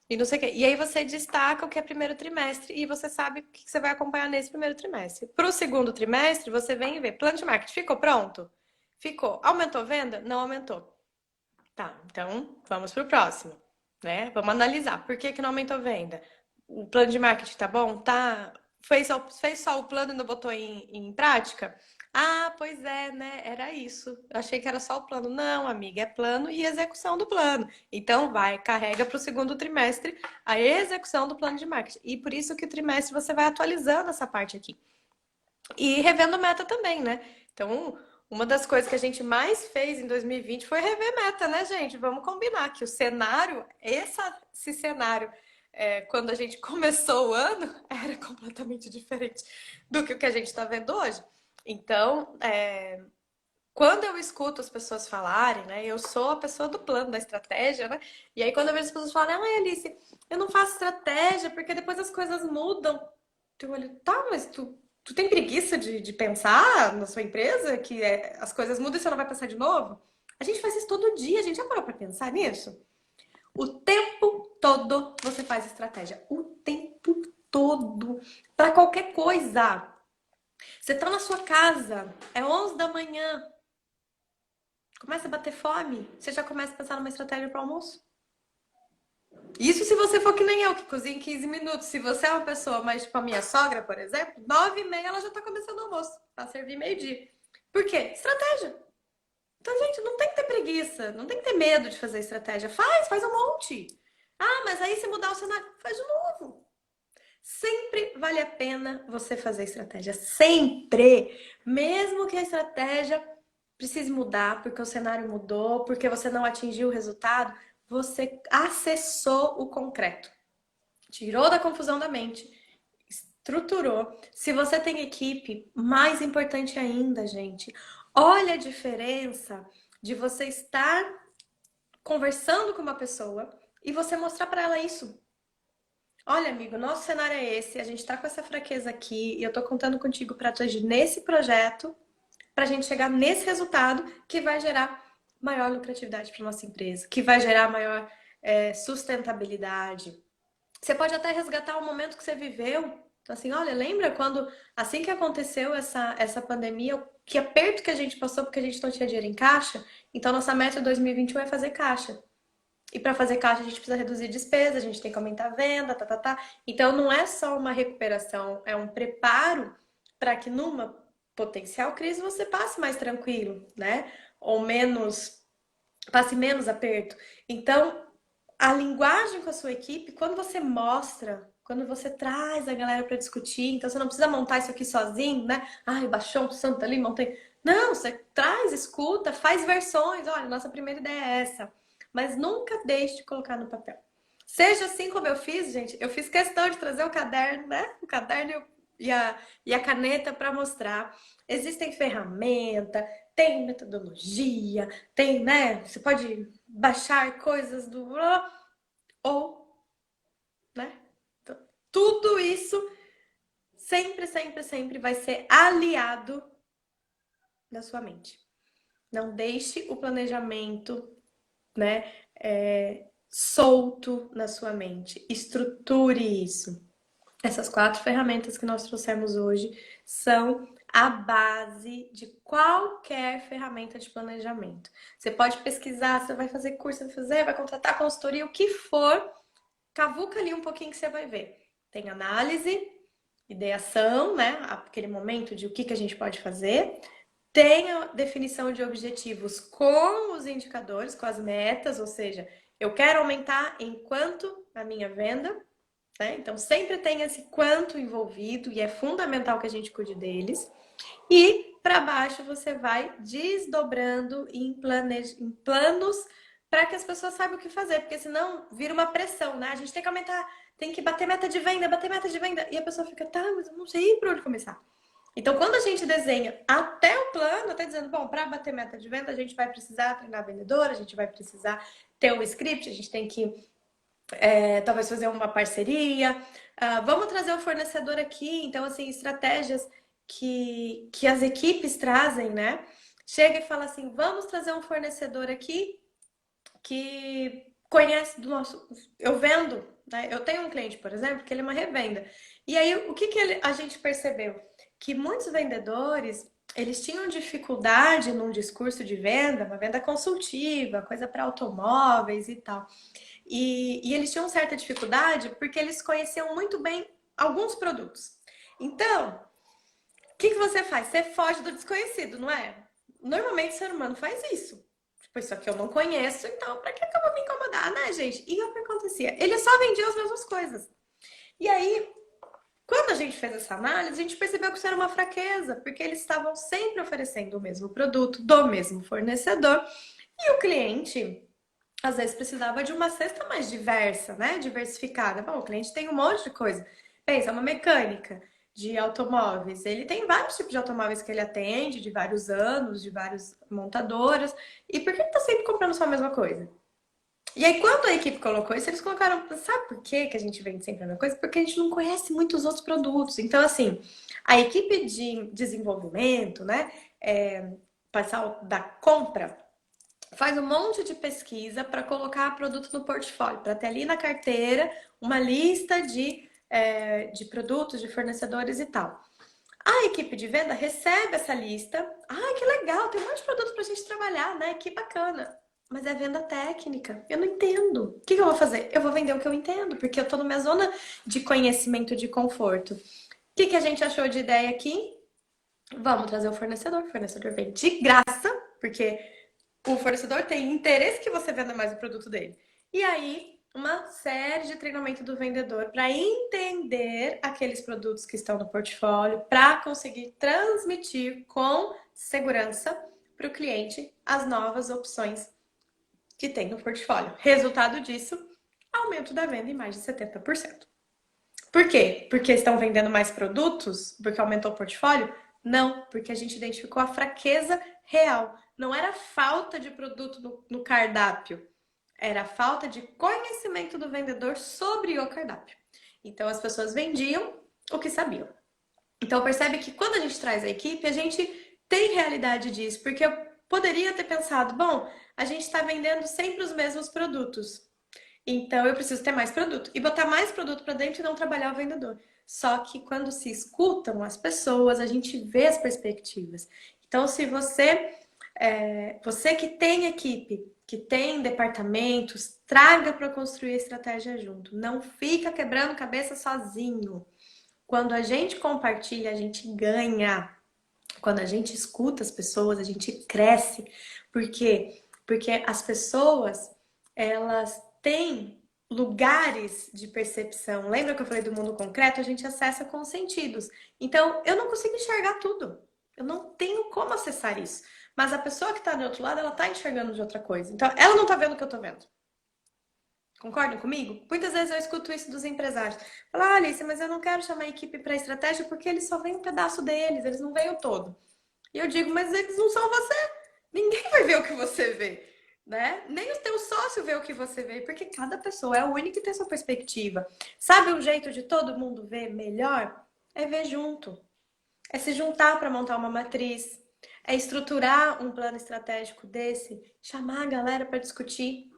E não sei o quê. E aí você destaca o que é primeiro trimestre e você sabe o que você vai acompanhar nesse primeiro trimestre. Para o segundo trimestre, você vem e vê. Plano de marketing, ficou pronto? Ficou. Aumentou venda? Não aumentou. Tá, então vamos para o próximo. Né? Vamos analisar. Por que não aumentou venda? O plano de marketing tá bom? Tá. Fez só o plano e não botou em prática? Ah, pois é, né? Era isso. Eu achei que era só o plano. Não, amiga, é plano e execução do plano. Então vai, carrega para o segundo trimestre a execução do plano de marketing. E por isso que o trimestre você vai atualizando essa parte aqui. E revendo meta também, né? Então, uma das coisas que a gente mais fez em 2020 foi rever meta, né, gente? Vamos combinar que o cenário, esse cenário, quando a gente começou o ano, era completamente diferente do que o que a gente está vendo hoje. Então, quando eu escuto as pessoas falarem, né? Eu sou a pessoa do plano, da estratégia, né? E aí, quando eu vejo as pessoas falarem, ah, Alice, eu não faço estratégia porque depois as coisas mudam. Eu olho, tá, mas tu tem preguiça de pensar na sua empresa que as coisas mudam e você não vai pensar de novo? A gente faz isso todo dia, a gente já parou pra pensar nisso? O tempo todo você faz estratégia. O tempo todo. Pra qualquer coisa. Você tá na sua casa, é 11 da manhã, começa a bater fome, você já começa a pensar numa estratégia para o almoço. Isso se você for que nem eu, que cozinha em 15 minutos. Se você é uma pessoa mais tipo a minha sogra, por exemplo, 9h30 ela já tá começando o almoço, pra servir meio-dia. Por quê? Estratégia. Então, gente, não tem que ter preguiça, não tem que ter medo de fazer estratégia. Faz um monte. Ah, mas aí se mudar o cenário, faz de novo. Sempre vale a pena você fazer estratégia. Sempre. Mesmo que a estratégia precise mudar, porque o cenário mudou, porque você não atingiu o resultado, você acessou o concreto. Tirou da confusão da mente, estruturou. Se você tem equipe, mais importante ainda, gente, olha a diferença de você estar conversando com uma pessoa e você mostrar para ela isso. Olha, amigo, nosso cenário é esse, a gente tá com essa fraqueza aqui e eu tô contando contigo para te agir nesse projeto, pra gente chegar nesse resultado que vai gerar maior lucratividade para nossa empresa, que vai gerar maior sustentabilidade. Você pode até resgatar o momento que você viveu. Então, assim, olha, lembra quando, assim que aconteceu essa pandemia, que aperto que a gente passou porque a gente não tinha dinheiro em caixa? Então, nossa meta de 2021 é fazer caixa. E para fazer caixa, a gente precisa reduzir despesa, a gente tem que aumentar a venda, tá. Então, não é só uma recuperação, é um preparo para que numa potencial crise você passe mais tranquilo, né? Ou passe menos aperto. Então, a linguagem com a sua equipe, quando você mostra, quando você traz a galera para discutir, então você não precisa montar isso aqui sozinho, né? Ai, baixou um santo ali, montei. Não, você traz, escuta, faz versões. Olha, nossa primeira ideia é essa. Mas nunca deixe de colocar no papel. Seja assim como eu fiz, gente. Eu fiz questão de trazer o caderno, né? O caderno e a caneta para mostrar. Existem ferramenta, tem metodologia, tem, né? Você pode baixar coisas do ou, né? Então, tudo isso sempre vai ser aliado da sua mente. Não deixe o planejamento, né, solto na sua mente. Estruture isso. Essas 4 ferramentas que nós trouxemos hoje são a base de qualquer ferramenta de planejamento. Você pode pesquisar, você vai fazer curso, vai contratar consultoria, o que for, cavuca ali um pouquinho que você vai ver. Tem análise, ideação, né? Aquele momento de o que a gente pode fazer. Tem a definição de objetivos com os indicadores, com as metas, ou seja, eu quero aumentar em quanto a minha venda, né? Então sempre tem esse quanto envolvido e é fundamental que a gente cuide deles. E para baixo você vai desdobrando em planos para que as pessoas saibam o que fazer, porque senão vira uma pressão, né? A gente tem que aumentar, tem que bater meta de venda, e a pessoa fica, tá, mas eu não sei por onde começar. Então, quando a gente desenha até o plano, até dizendo, bom, para bater meta de venda, a gente vai precisar treinar vendedor, a gente vai precisar ter um script, a gente tem que talvez fazer uma parceria, vamos trazer o fornecedor aqui, então, assim, estratégias que as equipes trazem, né? Chega e fala assim, vamos trazer um fornecedor aqui que conhece do nosso... Eu vendo, né? Eu tenho um cliente, por exemplo, que ele é uma revenda. E aí, o que a gente percebeu? Que muitos vendedores, eles tinham dificuldade num discurso de venda, uma venda consultiva, coisa para automóveis e tal. E eles tinham certa dificuldade porque eles conheciam muito bem alguns produtos. Então, o que você faz? Você foge do desconhecido, não é? Normalmente o ser humano faz isso. Tipo, isso aqui eu não conheço, então pra que eu vou me incomodar, né, gente? E o que acontecia? Ele só vendia as mesmas coisas. E aí, quando a gente fez essa análise, a gente percebeu que isso era uma fraqueza, porque eles estavam sempre oferecendo o mesmo produto, do mesmo fornecedor, e o cliente às vezes precisava de uma cesta mais diversa, né? Diversificada. Bom, o cliente tem um monte de coisa. Pensa, uma mecânica de automóveis. Ele tem vários tipos de automóveis que ele atende, de vários anos, de várias montadoras. E por que ele tá sempre comprando só a mesma coisa? E aí, quando a equipe colocou isso, eles colocaram, sabe por que a gente vende sempre a mesma coisa? Porque a gente não conhece muito os outros produtos. Então, assim, a equipe de desenvolvimento, né, pessoal da compra, faz um monte de pesquisa para colocar produto no portfólio, para ter ali na carteira uma lista de produtos, de fornecedores e tal. A equipe de venda recebe essa lista. Ah, que legal, tem um monte de produto para a gente trabalhar, né? Que bacana. Mas é venda técnica. Eu não entendo. O que eu vou fazer? Eu vou vender o que eu entendo, porque eu estou na minha zona de conhecimento, de conforto. O que a gente achou de ideia aqui? Vamos trazer o fornecedor. O fornecedor vem de graça, porque o fornecedor tem interesse que você venda mais o produto dele. E aí, uma série de treinamento do vendedor para entender aqueles produtos que estão no portfólio, para conseguir transmitir com segurança para o cliente as novas opções que tem no portfólio. Resultado disso, aumento da venda em mais de 70%. Por quê? Porque estão vendendo mais produtos? Porque aumentou o portfólio? Não, porque a gente identificou a fraqueza real. Não era falta de produto no cardápio, era falta de conhecimento do vendedor sobre o cardápio. Então as pessoas vendiam o que sabiam. Então percebe que quando a gente traz a equipe, a gente tem realidade disso, porque eu poderia ter pensado, bom, a gente está vendendo sempre os mesmos produtos. Então eu preciso ter mais produto e botar mais produto para dentro e não trabalhar o vendedor. Só que quando se escutam as pessoas, a gente vê as perspectivas. Então, se você que tem equipe, que tem departamentos, traga para construir a estratégia junto. Não fica quebrando cabeça sozinho. Quando a gente compartilha, a gente ganha. Quando a gente escuta as pessoas, a gente cresce. Por quê? Porque as pessoas, elas têm lugares de percepção. Lembra que eu falei do mundo concreto? A gente acessa com os sentidos. Então, eu não consigo enxergar tudo. Eu não tenho como acessar isso. Mas a pessoa que está do outro lado, ela está enxergando de outra coisa. Então, ela não está vendo o que eu estou vendo. Concordam comigo? Muitas vezes eu escuto isso dos empresários. Falar, ah, Alice, mas eu não quero chamar a equipe para estratégia porque eles só veem um pedaço deles, eles não veem o todo. E eu digo, mas eles não são você. Ninguém vai ver o que você vê, né? Nem o teu sócio vê o que você vê, porque cada pessoa é única e tem sua perspectiva. Sabe um jeito de todo mundo ver melhor? É ver junto. É se juntar para montar uma matriz. é estruturar um plano estratégico desse, chamar a galera para discutir.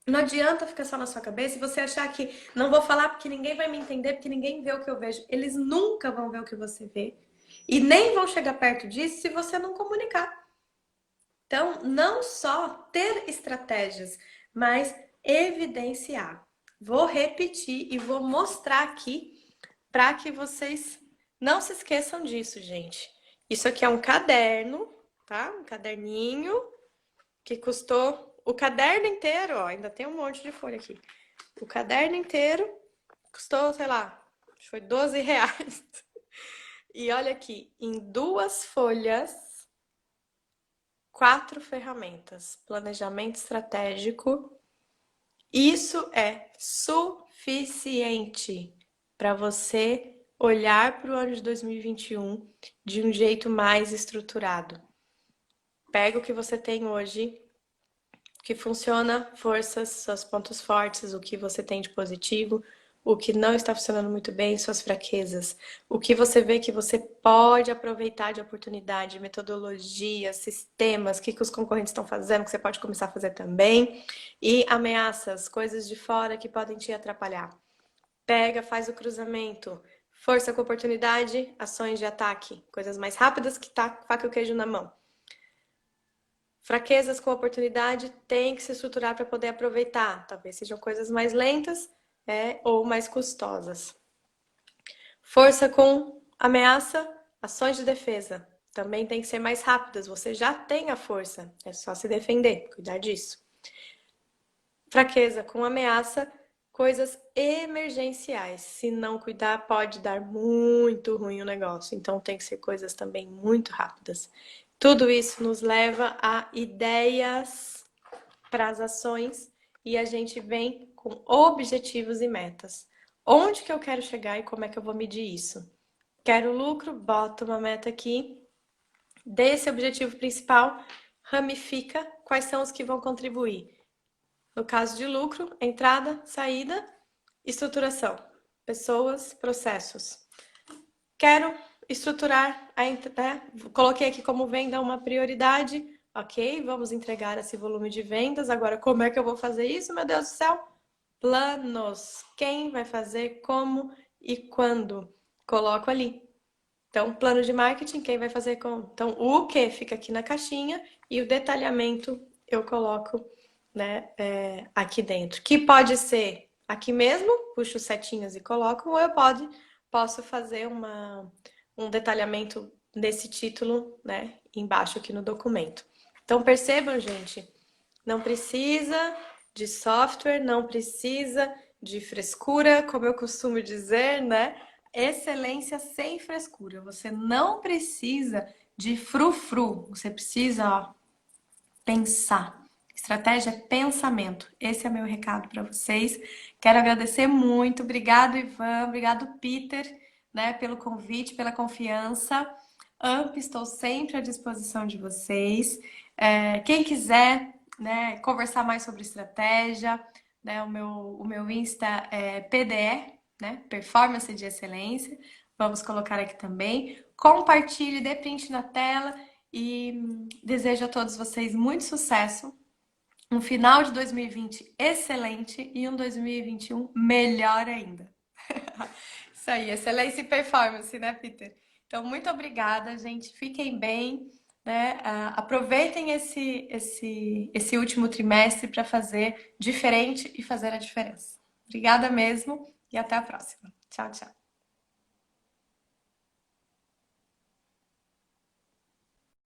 Não adianta ficar só na sua cabeça e você achar que não vou falar porque ninguém vai me entender, porque ninguém vê o que eu vejo. Eles nunca vão ver o que você vê e nem vão chegar perto disso se você não comunicar. Então, não só ter estratégias, mas evidenciar. Vou repetir e vou mostrar aqui para que vocês não se esqueçam disso, gente. Isso aqui é um caderno, tá? Um caderninho que custou o caderno inteiro, ó, ainda tem um monte de folha aqui. O caderno inteiro custou, sei lá, acho que foi R$ 12. E olha aqui, em 2 folhas, 4 ferramentas. Planejamento estratégico. Isso é suficiente para você olhar para o ano de 2021 de um jeito mais estruturado. Pega o que você tem hoje, o que funciona, forças, seus pontos fortes, o que você tem de positivo, o que não está funcionando muito bem, suas fraquezas, o que você vê que você pode aproveitar de oportunidade, metodologias, sistemas, o que os concorrentes estão fazendo, que você pode começar a fazer também, e ameaças, coisas de fora que podem te atrapalhar. Pega, faz o cruzamento, força com oportunidade, ações de ataque, coisas mais rápidas que tá faca e o queijo na mão. Fraquezas com oportunidade tem que se estruturar para poder aproveitar. Talvez sejam coisas mais lentas ou mais custosas. Força com ameaça, ações de defesa. Também tem que ser mais rápidas. Você já tem a força, é só se defender, cuidar disso. Fraqueza com ameaça, coisas emergenciais. Se não cuidar, pode dar muito ruim o negócio. Então tem que ser coisas também muito rápidas. Tudo isso nos leva a ideias para as ações e a gente vem com objetivos e metas. Onde que eu quero chegar e como é que eu vou medir isso? Quero lucro, boto uma meta aqui. Desse objetivo principal, ramifica quais são os que vão contribuir. No caso de lucro, entrada, saída, estruturação, pessoas, processos. Quero estruturar, coloquei aqui como venda uma prioridade, ok, vamos entregar esse volume de vendas, agora como é que eu vou fazer isso, meu Deus do céu? Planos, quem vai fazer, como e quando, coloco ali. Então, plano de marketing, quem vai fazer como? Então, o que fica aqui na caixinha e o detalhamento eu coloco, né, aqui dentro. Que pode ser aqui mesmo, puxo setinhas e coloco, ou eu posso fazer um detalhamento desse título, né, embaixo aqui no documento. Então, percebam, gente, não precisa de software, não precisa de frescura, como eu costumo dizer, né? Excelência sem frescura. Você não precisa de frufru, você precisa, ó, pensar. Estratégia é pensamento. Esse é meu recado para vocês. Quero agradecer muito. Obrigado, Ivan. Obrigado, Peter, né, pelo convite, pela confiança. AMP, estou sempre à disposição de vocês. Quem quiser, né, conversar mais sobre estratégia, né, o meu Insta é PDE, né, Performance de Excelência. Vamos colocar aqui também. Compartilhe, dê print na tela e desejo a todos vocês muito sucesso. Um final de 2020 excelente e um 2021 melhor ainda. Isso aí, excelência e performance, né, Peter? Então, muito obrigada, gente. Fiquem bem, né? Aproveitem esse último trimestre para fazer diferente e fazer a diferença. Obrigada mesmo e até a próxima. Tchau, tchau.